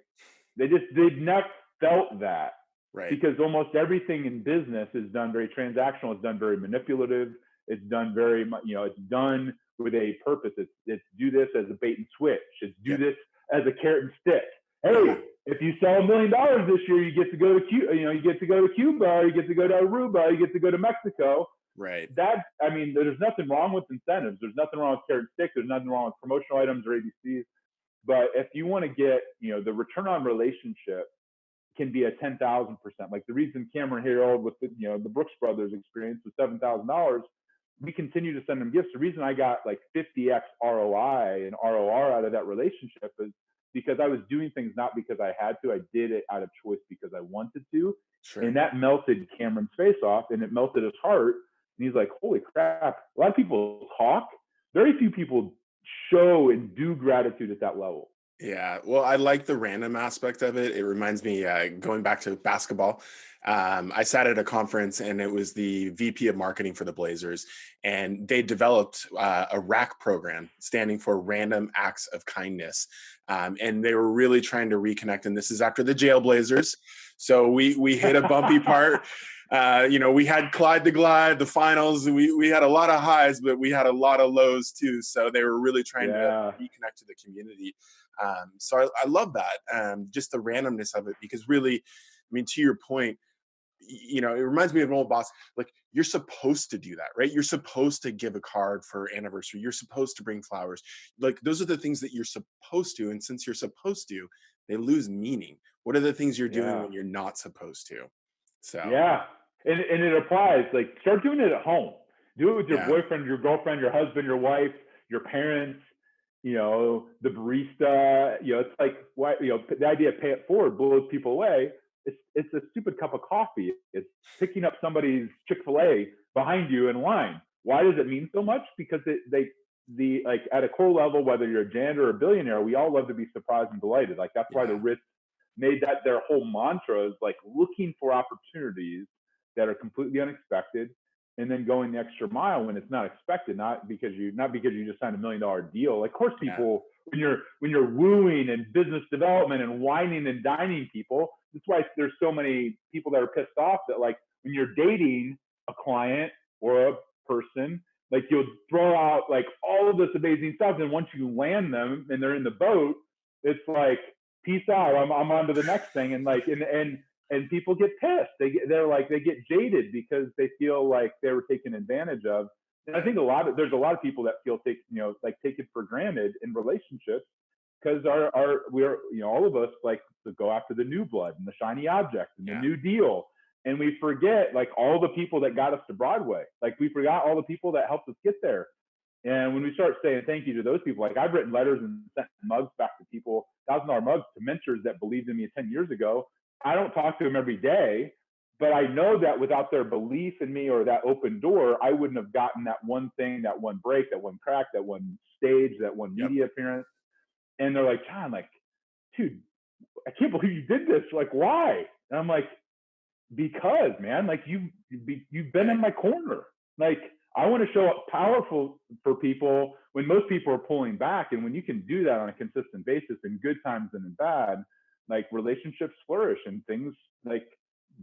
they've never felt that Right. because almost everything in business is done very transactional. It's done very manipulative. It's done very much, it's done with a purpose. It's do this as a bait and switch. It's do Yep. this as a carrot and stick. Yeah. Hey, if you sell $1 million this year, you get to go to Cuba. You get to go to Cuba. You get to go to Aruba. You get to go to Mexico. Right. There's nothing wrong with incentives. There's nothing wrong with carrot and stick. There's nothing wrong with promotional items or ABCs. But if you want to get, the return on relationship can be a 10,000%. Like the reason Cameron Harold with the Brooks Brothers experience was $7,000. We continue to send them gifts. The reason I got like 50x ROI and ROR out of that relationship is because I was doing things not because I had to. I did it out of choice because I wanted to. Sure. And that melted Cameron's face off and it melted his heart. And he's like, holy crap. A lot of people talk. Very few people show and do gratitude at that level. Yeah, well, I like the random aspect of it. It reminds me, going back to basketball. I sat at a conference and it was the VP of marketing for the Blazers, and they developed a RAC program standing for Random Acts of Kindness, and they were really trying to reconnect. And this is after the Jail Blazers, so we hit a bumpy part. We had Clyde the Glide, the finals. We had a lot of highs, but we had a lot of lows too. So they were really trying to reconnect to the community. So I love that, just the randomness of it, because really, I mean, to your point, it reminds me of an old boss. Like, you're supposed to do that, right? You're supposed to give a card for anniversary. You're supposed to bring flowers. Like, those are the things that you're supposed to. And since you're supposed to, they lose meaning. What are the things you're doing Yeah. when you're not supposed to? So, Yeah. And it applies. Like, start doing it at home. Do it with your yeah, boyfriend, your girlfriend, your husband, your wife, your parents. the barista, it's like, why, the idea of pay it forward blows people away. It's a stupid cup of coffee. It's picking up somebody's Chick-fil-A behind you in line. Why does it mean so much? Because like at a core level, whether you're a janitor or a billionaire, we all love to be surprised and delighted. Like that's why the Ritz made that their whole mantra is like looking for opportunities that are completely unexpected, and then going the extra mile when it's not expected, not because you just signed $1 million deal. Like, of course, people when you're wooing and business development and whining and dining people, that's why there's so many people that are pissed off that like when you're dating a client or a person, like you'll throw out like all of this amazing stuff, and once you land them and they're in the boat, it's like peace out. I'm on to the next thing, and like and people get pissed. They get jaded because they feel like they were taken advantage of. And I think there's a lot of people that feel taken for granted in relationships because we're all of us like to go after the new blood and the shiny object and the new deal. And we forget like all the people that got us to Broadway. Like we forgot all the people that helped us get there. And when we start saying thank you to those people, like I've written letters and sent mugs back to people, $1,000 mugs to mentors that believed in me 10 years ago. I don't talk to them every day, but I know that without their belief in me or that open door, I wouldn't have gotten that one thing, that one break, that one crack, that one stage, that one media appearance. And they're like, John, like, dude, I can't believe you did this. Like, why? And I'm like, because, man, like you've been in my corner. Like, I want to show up powerful for people when most people are pulling back. And when you can do that on a consistent basis in good times and in bad, like relationships flourish and things like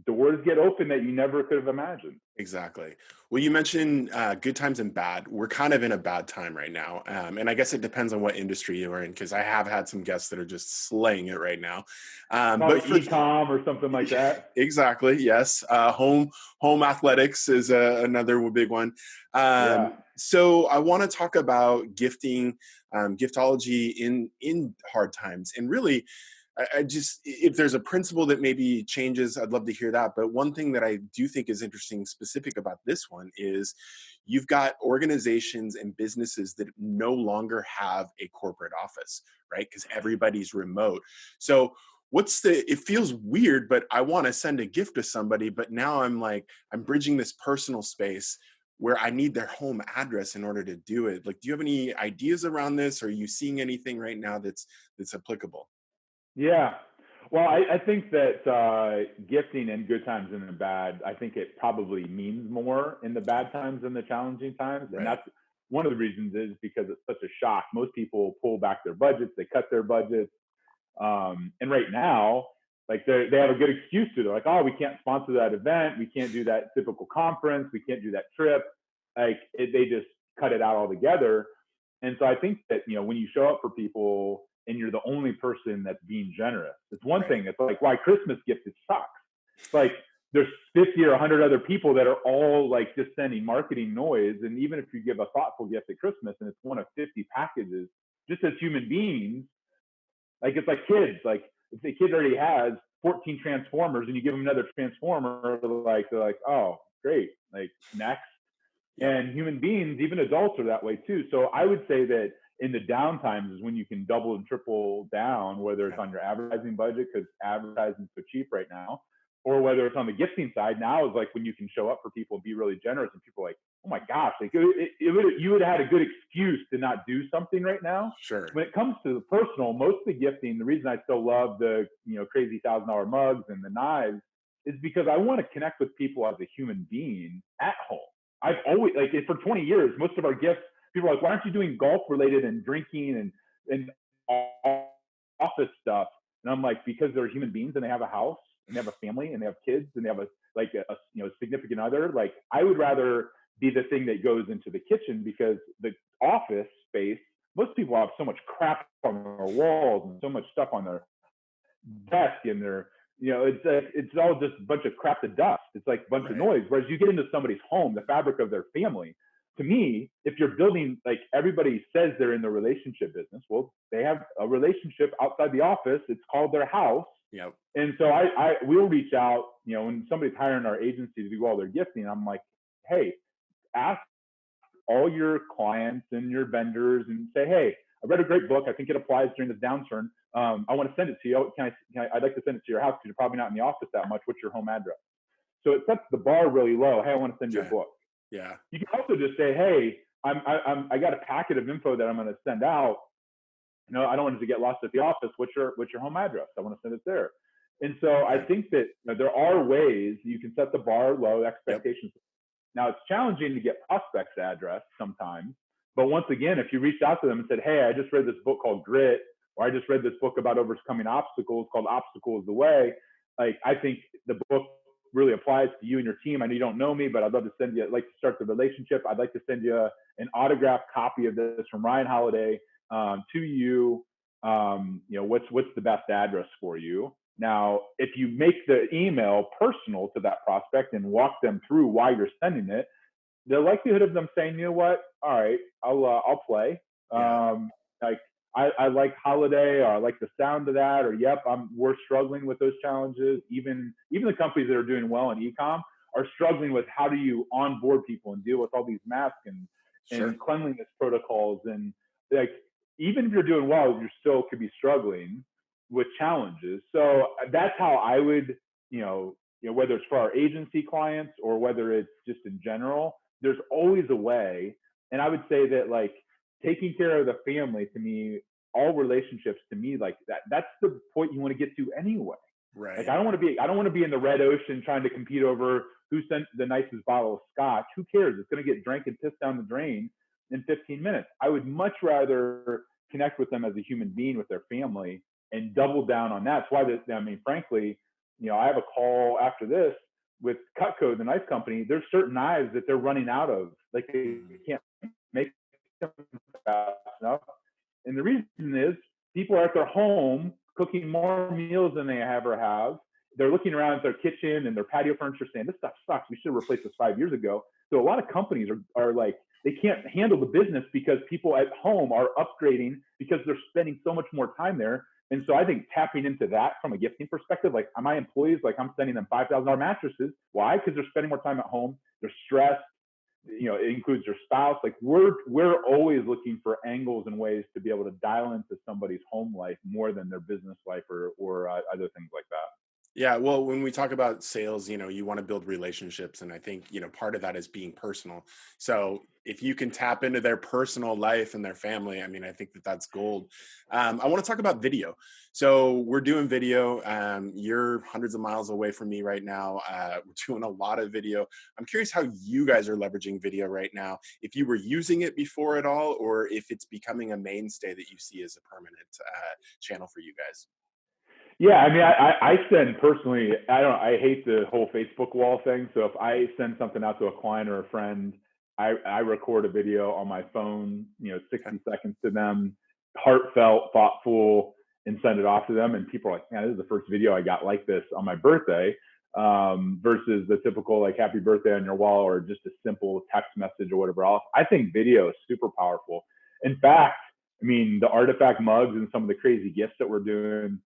doors get open that you never could have imagined. Exactly. Well, you mentioned good times and bad. We're kind of in a bad time right now. And I guess it depends on what industry you're in, because I have had some guests that are just slaying it right now. But for e-com or something like that. Exactly. Yes. Home athletics is another big one. So I want to talk about gifting, giftology in hard times. And really, I just, if there's a principle that maybe changes, I'd love to hear that. But one thing that I do think is interesting, specific about this one, is you've got organizations and businesses that no longer have a corporate office, right? Because everybody's remote. So it feels weird, but I want to send a gift to somebody, but now I'm bridging this personal space where I need their home address in order to do it. Like, do you have any ideas around this? Are you seeing anything right now that's applicable? Yeah. Well, I think that gifting in good times and in bad, I think it probably means more in the bad times than the challenging times. And that's one of the reasons is because it's such a shock. Most people pull back their budgets, they cut their budgets. And right now, like they have a good excuse to. They're like, oh, we can't sponsor that event. We can't do that typical conference. We can't do that trip. They just cut it out altogether. And so I think that, when you show up for people and you're the only person that's being generous, it's one thing. It's like, why Christmas gift, it sucks. It's like there's 50 or 100 other people that are all like just sending marketing noise. And even if you give a thoughtful gift at Christmas and it's one of 50 packages, just as human beings, like it's like kids, like if the kid already has 14 Transformers and you give them another Transformer, they're like, oh, great, like next. And human beings, even adults, are that way too. So I would say that in the down times is when you can double and triple down, whether it's on your advertising budget, because advertising is so cheap right now, or whether it's on the gifting side. Now is like when you can show up for people and be really generous, and people are like, oh my gosh, like you would have had a good excuse to not do something right now. Sure. When it comes to the personal, most of the gifting, the reason I still love the crazy $1,000 mugs and the knives is because I want to connect with people as a human being at home. I've always, like, for 20 years, most of our gifts, people are like, why aren't you doing golf related and drinking and office stuff? And I'm like, because they're human beings and they have a house and they have a family and they have kids and they have a significant other. Like, I would rather be the thing that goes into the kitchen, because the office space, most people have so much crap on their walls and so much stuff on their desk and their, it's all just a bunch of crap to dust. It's like a bunch of noise. Whereas you get into somebody's home, the fabric of their family. To me, if you're building, like everybody says they're in the relationship business, well, they have a relationship outside the office. It's called their house. Yep. And so we'll reach out, when somebody's hiring our agency to do all their gifting, I'm like, hey, ask all your clients and your vendors and say, hey, I read a great book. I think it applies during this downturn. I want to send it to you. I'd like to send it to your house because you're probably not in the office that much. What's your home address? So it sets the bar really low. Hey, I want to send you a Okay. book. Yeah. You can also just say, hey, I got a packet of info that I'm going to send out. I don't want it to get lost at the office. What's your home address? I want to send it there. And so I think that there are ways you can set the bar low, expectations. Yep. Now it's challenging to get prospects' address sometimes, but once again, if you reached out to them and said, hey, I just read this book called Grit, or I just read this book about overcoming obstacles called Obstacle is the Way, like I think the book really applies to you and your team. I know you don't know me, but I'd love to send you, I'd like to start the relationship. I'd like to send you an autographed copy of this from Ryan Holiday to you. What's the best address for you? Now, if you make the email personal to that prospect and walk them through why you're sending it, the likelihood of them saying, you know what, all right, I'll play. Yeah. Like I like Holiday, or I like the sound of that, or yep, we're struggling with those challenges. Even the companies that are doing well in e-com are struggling with how do you onboard people and deal with all these masks and cleanliness protocols, and like even if you're doing well, you still could be struggling with challenges. So that's how I would, whether it's for our agency clients or whether it's just in general, there's always a way. And I would say that like taking care of the family, to me, all relationships to me, like that's the point you want to get to anyway. Right. Like I don't want to be in the red ocean trying to compete over who sent the nicest bottle of scotch. Who cares? It's going to get drank and pissed down the drain in 15 minutes. I would much rather connect with them as a human being with their family and double down on that. That's why frankly, I have a call after this with Cutco, the knife company. There's certain knives that they're running out of. Like they can't make them fast enough. And the reason is people are at their home cooking more meals than they ever have. They're looking around at their kitchen and their patio furniture saying, this stuff sucks. We should have replaced this 5 years ago. So a lot of companies are like, they can't handle the business because people at home are upgrading because they're spending so much more time there. And so I think tapping into that from a gifting perspective, like my employees, like I'm sending them $5,000 mattresses. Why? Because they're spending more time at home. They're stressed. It includes your spouse. Like we're always looking for angles and ways to be able to dial into somebody's home life more than their business life or other things like that. Yeah, well, when we talk about sales, you want to build relationships. And I think, part of that is being personal. So if you can tap into their personal life and their family, I think that that's gold. I want to talk about video. So we're doing video. You're hundreds of miles away from me right now. We're doing a lot of video. I'm curious how you guys are leveraging video right now, if you were using it before at all, or if it's becoming a mainstay that you see as a permanent channel for you guys. Yeah, I send personally. I hate the whole Facebook wall thing. So if I send something out to a client or a friend, I record a video on my phone, 60 seconds to them, heartfelt, thoughtful, and send it off to them. And people are like, man, this is the first video I got like this on my birthday, versus the typical like happy birthday on your wall or just a simple text message or whatever else. I think video is super powerful. In fact, the artifact mugs and some of the crazy gifts that we're doing,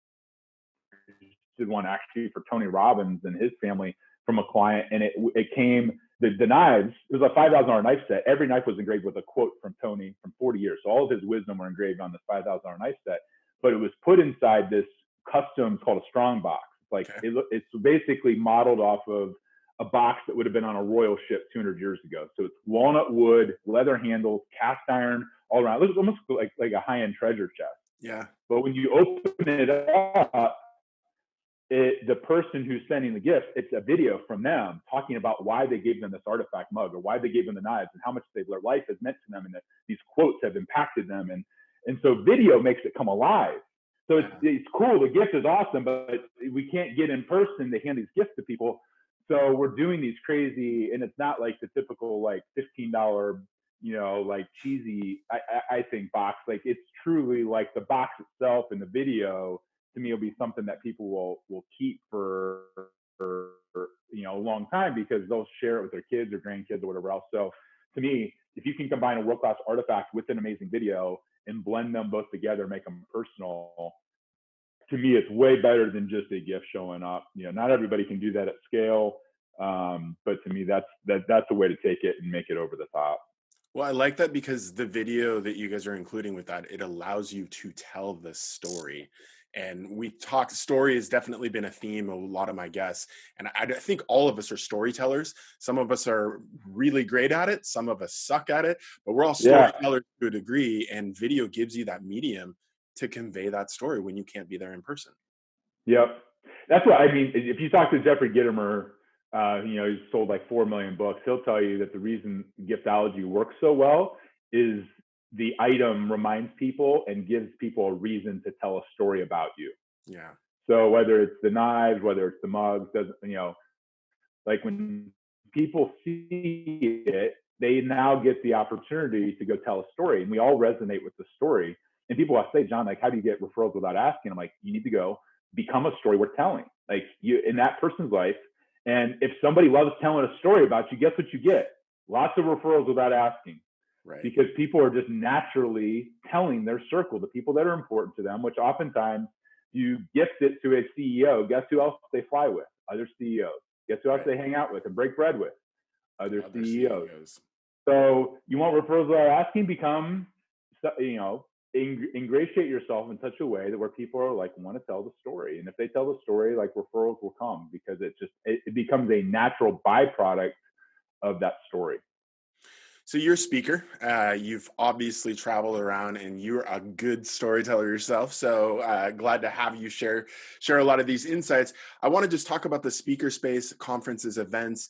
did one actually for Tony Robbins and his family from a client, and it came the knives. It was a $5,000 knife set. Every knife was engraved with a quote from Tony from 40 years. So all of his wisdom were engraved on this $5,000 knife set. But it was put inside this custom, it's called a strong box. It's basically modeled off of a box that would have been on a royal ship 200 years ago. So it's walnut wood, leather handles, cast iron all around. It looks almost like a high-end treasure chest. Yeah. But when you open it up, the person who's sending the gift, it's a video from them talking about why they gave them this artifact mug or why they gave them the knives and how much their life has meant to them and that these quotes have impacted them. And so video makes it come alive. So it's cool. The gift is awesome, but we can't get in person to hand these gifts to people. So we're doing these crazy, and it's not like the typical like $15, like cheesy, I think box. Like it's truly like the box itself and the video to me will be something that people will keep for a long time because they'll share it with their kids or grandkids or whatever else. So to me, if you can combine a world-class artifact with an amazing video and blend them both together, make them personal, to me, it's way better than just a gift showing up. Not everybody can do that at scale. But to me, that's the way to take it and make it over the top. Well, I like that because the video that you guys are including with that, it allows you to tell the story. And we talk story has definitely been a theme of a lot of my guests. And I think all of us are storytellers. Some of us are really great at it, some of us suck at it, but we're all Yeah. storytellers to a degree. And video gives you that medium to convey that story when you can't be there in person. Yep. That's what I mean. If you talk to Jeffrey Gitomer, he's sold like 4 million books. He'll tell you that the reason Giftology works so well is the item reminds people and gives people a reason to tell a story about you. Yeah. So whether it's the knives, whether it's the mugs, doesn't like when people see it, they now get the opportunity to go tell a story, and we all resonate with the story. And people will say, John, like, how do you get referrals without asking? I'm like, you need to go become a story worth telling, like you in that person's life. And if somebody loves telling a story about you, guess what you get? Lots of referrals without asking, Right. because people are just naturally telling their circle, the people that are important to them, which oftentimes you gift it to a CEO. Guess who else they fly with? Other CEOs. Guess who else Right. they hang out with and break bread with? Other Other CEOs. CEOs. So you want referrals without asking? Become, ingratiate yourself in such a way that where people are like want to tell the story, and if they tell the story, like referrals will come because it becomes a natural byproduct of that story. So you're a speaker. You've obviously traveled around, and you're a good storyteller yourself. So glad to have you share a lot of these insights. I want to just talk about the speaker space, conferences, events.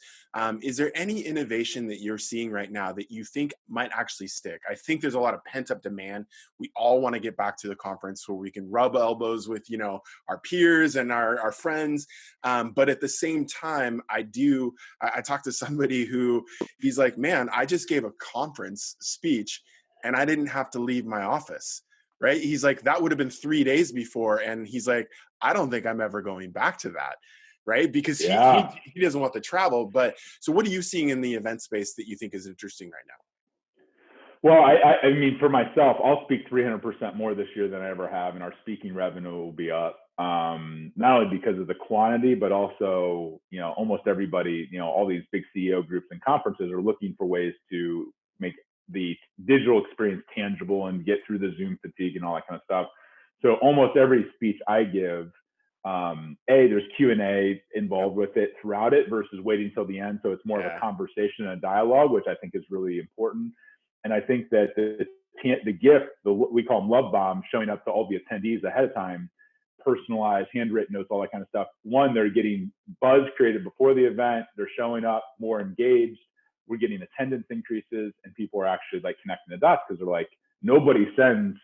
Is there any innovation that you're seeing right now that you think might actually stick? I think there's a lot of pent up demand. We all want to get back to the conference where we can rub elbows with our peers and our friends. But at the same time, I talked to somebody who he's like, man, I just gave a conference speech and I didn't have to leave my office. Right. He's like, that would have been 3 days before. And he's like, I don't think I'm ever going back to that. Right. Because he, Yeah. he, he doesn't want the travel. But so what are you seeing in the event space that you think is interesting right now? Well, I mean, for myself, I'll speak 300% more this year than I ever have, and our speaking revenue will be up. Not only because of the quantity, but also, almost everybody, all these big CEO groups and conferences are looking for ways to make the digital experience tangible and get through the Zoom fatigue and all that kind of stuff. So almost every speech I give, there's Q&A involved with it throughout it versus waiting until the end. So it's more of a Yeah. conversation and a dialogue, which I think is really important. And I think that the gift, we call them love bombs, showing up to all the attendees ahead of time, personalized, handwritten notes, all that kind of stuff. One, they're getting buzz created before the event. They're showing up more engaged. We're getting attendance increases, and people are actually like connecting the dots because they're like, nobody sends,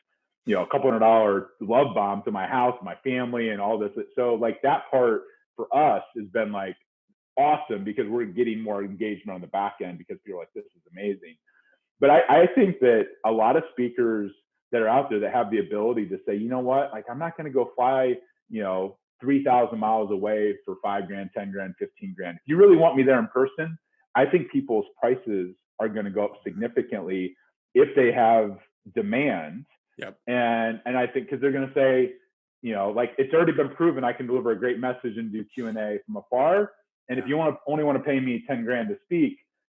a couple $100 love bomb to my house, my family, and all this. So like that part for us has been like awesome because we're getting more engagement on the back end because people are like, this is amazing. But I think that a lot of speakers that are out there that have the ability to say, you know what, like I'm not going to go fly, 3,000 miles away for $5 grand, 10 grand, 15 grand. If you really want me there in person, I think people's prices are going to go up significantly if they have demand. Yep. And I think because they're going to say, like it's already been proven I can deliver a great message and do Q&A from afar. And if you only want to pay me 10 grand to speak,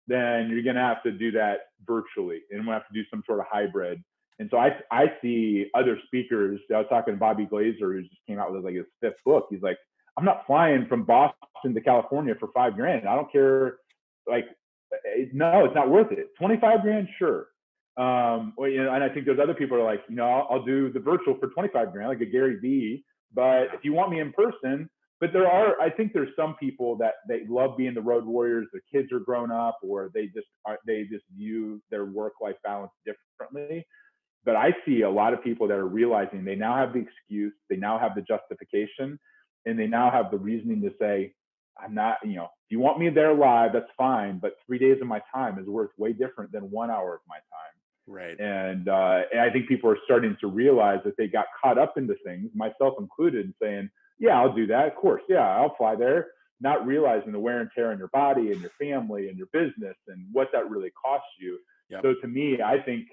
then you're going to have to do that virtually, and we'll have to do some sort of hybrid. And so I see other speakers. I was talking to Bobby Glazer, who just came out with like his 5th book. He's like, I'm not flying from Boston to California for $5 grand. I don't care. Like, no, it's not worth it. 25 grand, sure. And I think there's other people who are like, I'll do the virtual for 25 grand, like a Gary Vee. But if you want me in person, but I think there's some people that they love being the road warriors. Their kids are grown up, or they just view their work-life balance differently. But I see a lot of people that are realizing they now have the excuse, they now have the justification, and they now have the reasoning to say, I'm not, if you want me there live, that's fine. But 3 days of my time is worth way different than 1 hour of my time. Right. And I think people are starting to realize that they got caught up into things, myself included, and saying, yeah, I'll do that. Of course. Yeah, I'll fly there. Not realizing the wear and tear on your body and your family and your business and what that really costs you. Yep. So to me, I think,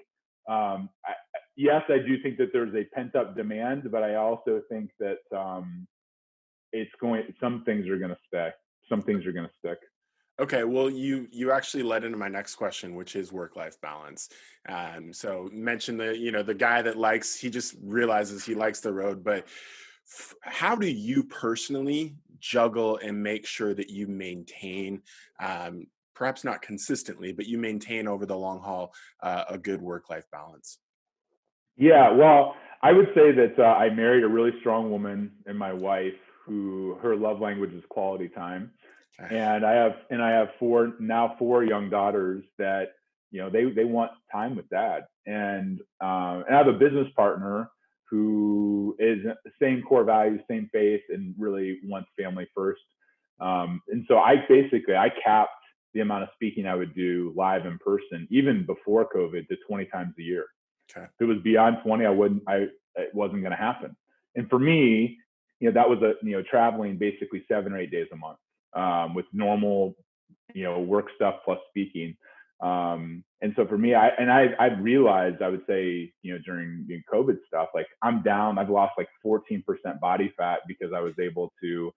yes, I do think that there's a pent up demand, but I also think that some things are going to stay. Some things are going to stick. Okay, well, you actually led into my next question, which is work-life balance. So mention the guy that he just realizes he likes the road, but how do you personally juggle and make sure that you maintain, perhaps not consistently, but you maintain over the long haul a good work-life balance? Yeah, well, I would say that I married a really strong woman and my wife who her love language is quality time. Okay. And I have four young daughters that they want time with dad. And I have a business partner who is the same core values, same faith, and really wants family first. And so I capped the amount of speaking I would do live in person, even before COVID, to 20 times a year. Okay. If it was beyond 20, it wasn't going to happen. And for me, that was traveling basically 7 or 8 days a month, with normal, work stuff plus speaking. And so for me, I realized, I would say, during COVID stuff, like I've lost like 14% body fat because I was able to,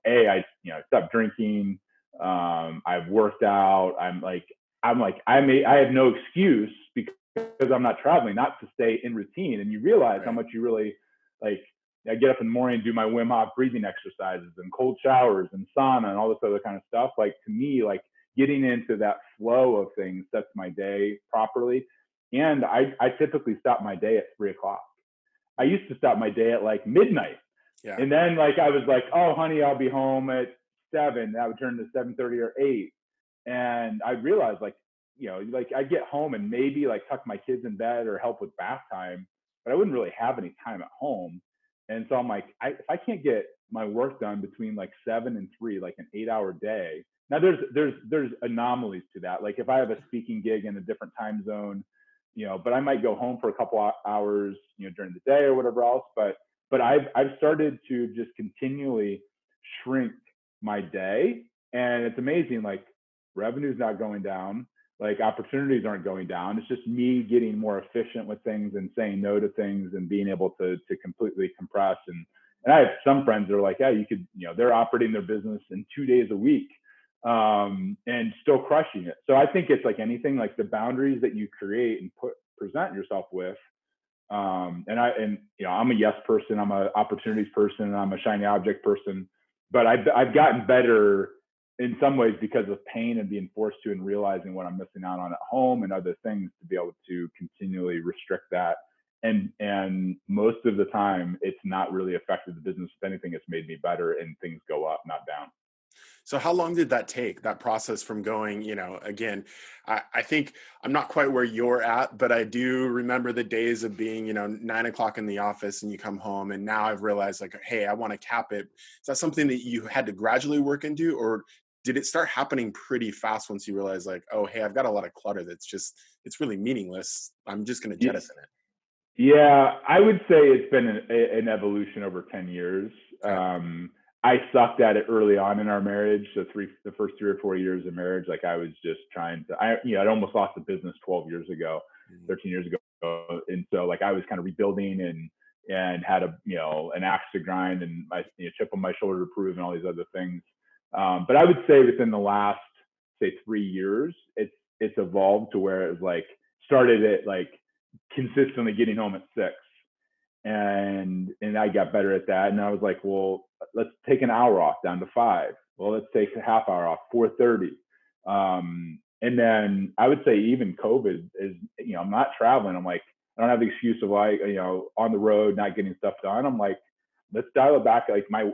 I stopped drinking. I've worked out. I have no excuse because I'm not traveling, not to stay in routine. And you realize how Right. much you really like. I get up in the morning and do my Wim Hof breathing exercises and cold showers and sauna and all this other kind of stuff. Like, to me, like, getting into that flow of things sets my day properly. And I typically stop my day at 3 o'clock. I used to stop my day at like midnight. Yeah. And then, like, I was like, oh, honey, I'll be home at 7. That would turn to 7:30 or 8. And I realized, like, like, I get home and maybe like tuck my kids in bed or help with bath time, but I wouldn't really have any time at home. And so I'm like, if I can't get my work done between like 7 and 3, like an 8-hour day. Now there's anomalies to that. Like, if I have a speaking gig in a different time zone, but I might go home for a couple hours, during the day or whatever else. But I've started to just continually shrink my day, and it's amazing. Like, revenue's not going down, like opportunities aren't going down. It's just me getting more efficient with things and saying no to things and being able to completely compress. And I have some friends that are like, yeah, you could, they're operating their business in 2 days a week, and still crushing it. So I think it's like anything, like the boundaries that you create and present yourself with. I'm a yes person, I'm a opportunities person, and I'm a shiny object person. But I've gotten better in some ways because of pain and being forced to, and realizing what I'm missing out on at home and other things, to be able to continually restrict that. And most of the time, it's not really affected the business. If anything, it's made me better, and things go up, not down. So how long did that take, that process from going, again, I think I'm not quite where you're at, but I do remember the days of being, 9 o'clock in the office and you come home, and now I've realized, like, hey, I want to cap it. Is that something that you had to gradually work into, or did it start happening pretty fast once you realized, like, oh, hey, I've got a lot of clutter it's really meaningless. I'm just going to jettison it. Yeah, I would say it's been an evolution over 10 years. Okay. I sucked at it early on in our marriage. The first 3 or 4 years of marriage, like, I was just trying to, I'd almost lost the business 12 years ago, Mhm. 13 years ago. And so, like, I was kind of rebuilding, and had an axe to grind, and my chip on my shoulder to prove, and all these other things. But I would say within the last, say, 3 years, it's evolved to where it was like, started at like consistently getting home at 6, and I got better at that. And I was like, well, let's take an hour off, down to 5. Well, let's take a half hour off, 4:30. And then I would say even COVID is, I'm not traveling. I'm like, I don't have the excuse of, like, on the road, not getting stuff done. I'm like, let's dial it back. Like, my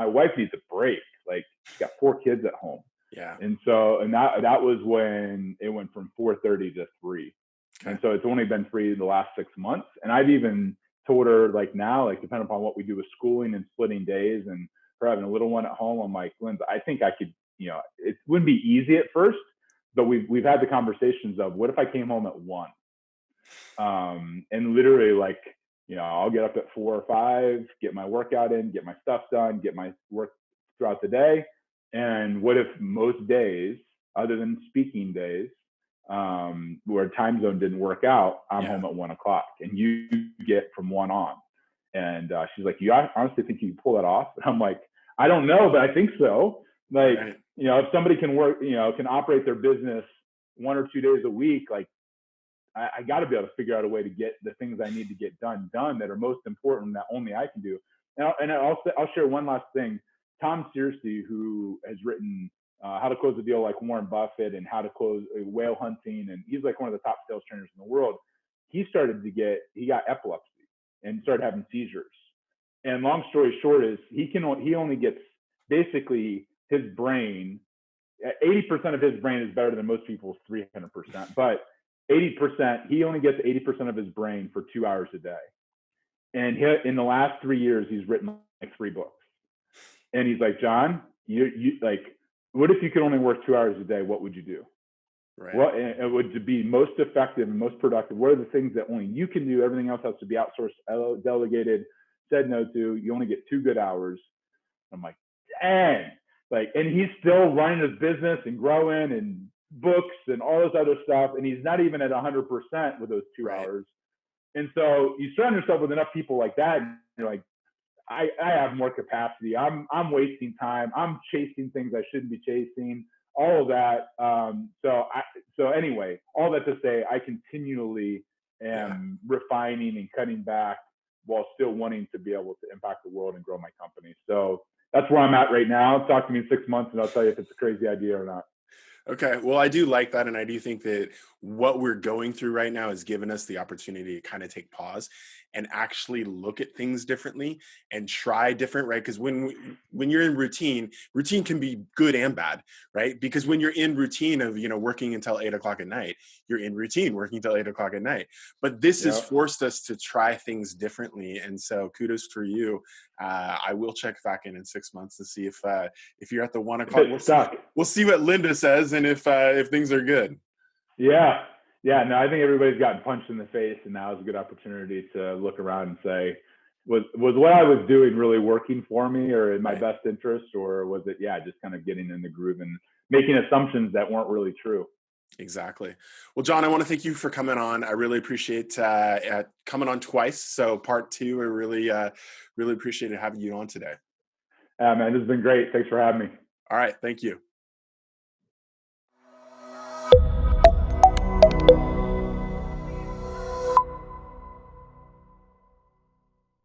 wife needs a break. Like, she's got 4 kids at home. Yeah. And that was when it went from 4:30 to 3. Okay. And so it's only been 3 in the last 6 months. And I've even told her, like, now, like, depending upon what we do with schooling and splitting days, and her having a little one at home, I'm like, Linda, I think I could, it wouldn't be easy at first, but we've had the conversations of, what if I came home at 1? And literally, like, I'll get up at 4 or 5, get my workout in, get my stuff done, get my work throughout the day. And what if most days, other than speaking days, where time zone didn't work out, I'm Yeah. home at 1 o'clock, and you get from 1 on. And she's like, you honestly think you can pull that off? And I'm like, I don't know, but I think so. Like, Right. if somebody can work, can operate their business 1 or 2 days a week, like I got to be able to figure out a way to get the things I need to get done that are most important that only I can do. And I'll share one last thing. Tom Searcy, who has written How to Close a Deal Like Warren Buffett and How to Close Whale Hunting, and he's like one of the top sales trainers in the world. He got epilepsy and started having seizures. And long story short is he only gets basically his brain. 80% of his brain is better than most people's 300%, but 80%, he only gets 80% of his brain for 2 hours a day. And in the last 3 years, he's written like 3 books. And he's like, John, you like, what if you could only work 2 hours a day? What would you do? Right. What it would be most effective and most productive? What are the things that only you can do? Everything else has to be outsourced, delegated, said no to. You only get 2 good hours. I'm like, dang. Like, and he's still running his business and growing and books and all this other stuff. And he's not even at 100% with those 2 Right. hours. And so you surround yourself with enough people like that. And you're like, I have more capacity. I'm wasting time. I'm chasing things I shouldn't be chasing. All of that. So anyway, all that to say, I continually am refining and cutting back while still wanting to be able to impact the world and grow my company. So that's where I'm at right now. Talk to me in 6 months and I'll tell you if it's a crazy idea or not. Okay. Well, I do like that. And I do think that what we're going through right now has given us the opportunity to kind of take pause and actually look at things differently and try different, right? Because when you're in routine can be good and bad, right? Because when you're in routine of, working until 8 o'clock at night, you're in routine working until 8 o'clock at night. But this has forced us to try things differently. And so kudos for you. I will check back in 6 months to see if you're at the 1 o'clock. We'll see what Linda says and if things are good. Yeah. No, I think everybody's gotten punched in the face, and now is a good opportunity to look around and say, was what I was doing really working for me or in my best interest, or was it, just kind of getting in the groove and making assumptions that weren't really true? Exactly. Well, John, I want to thank you for coming on. I really appreciate coming on twice. So part 2, I really appreciated having you on today. Man, this has been great. Thanks for having me. All right. Thank you.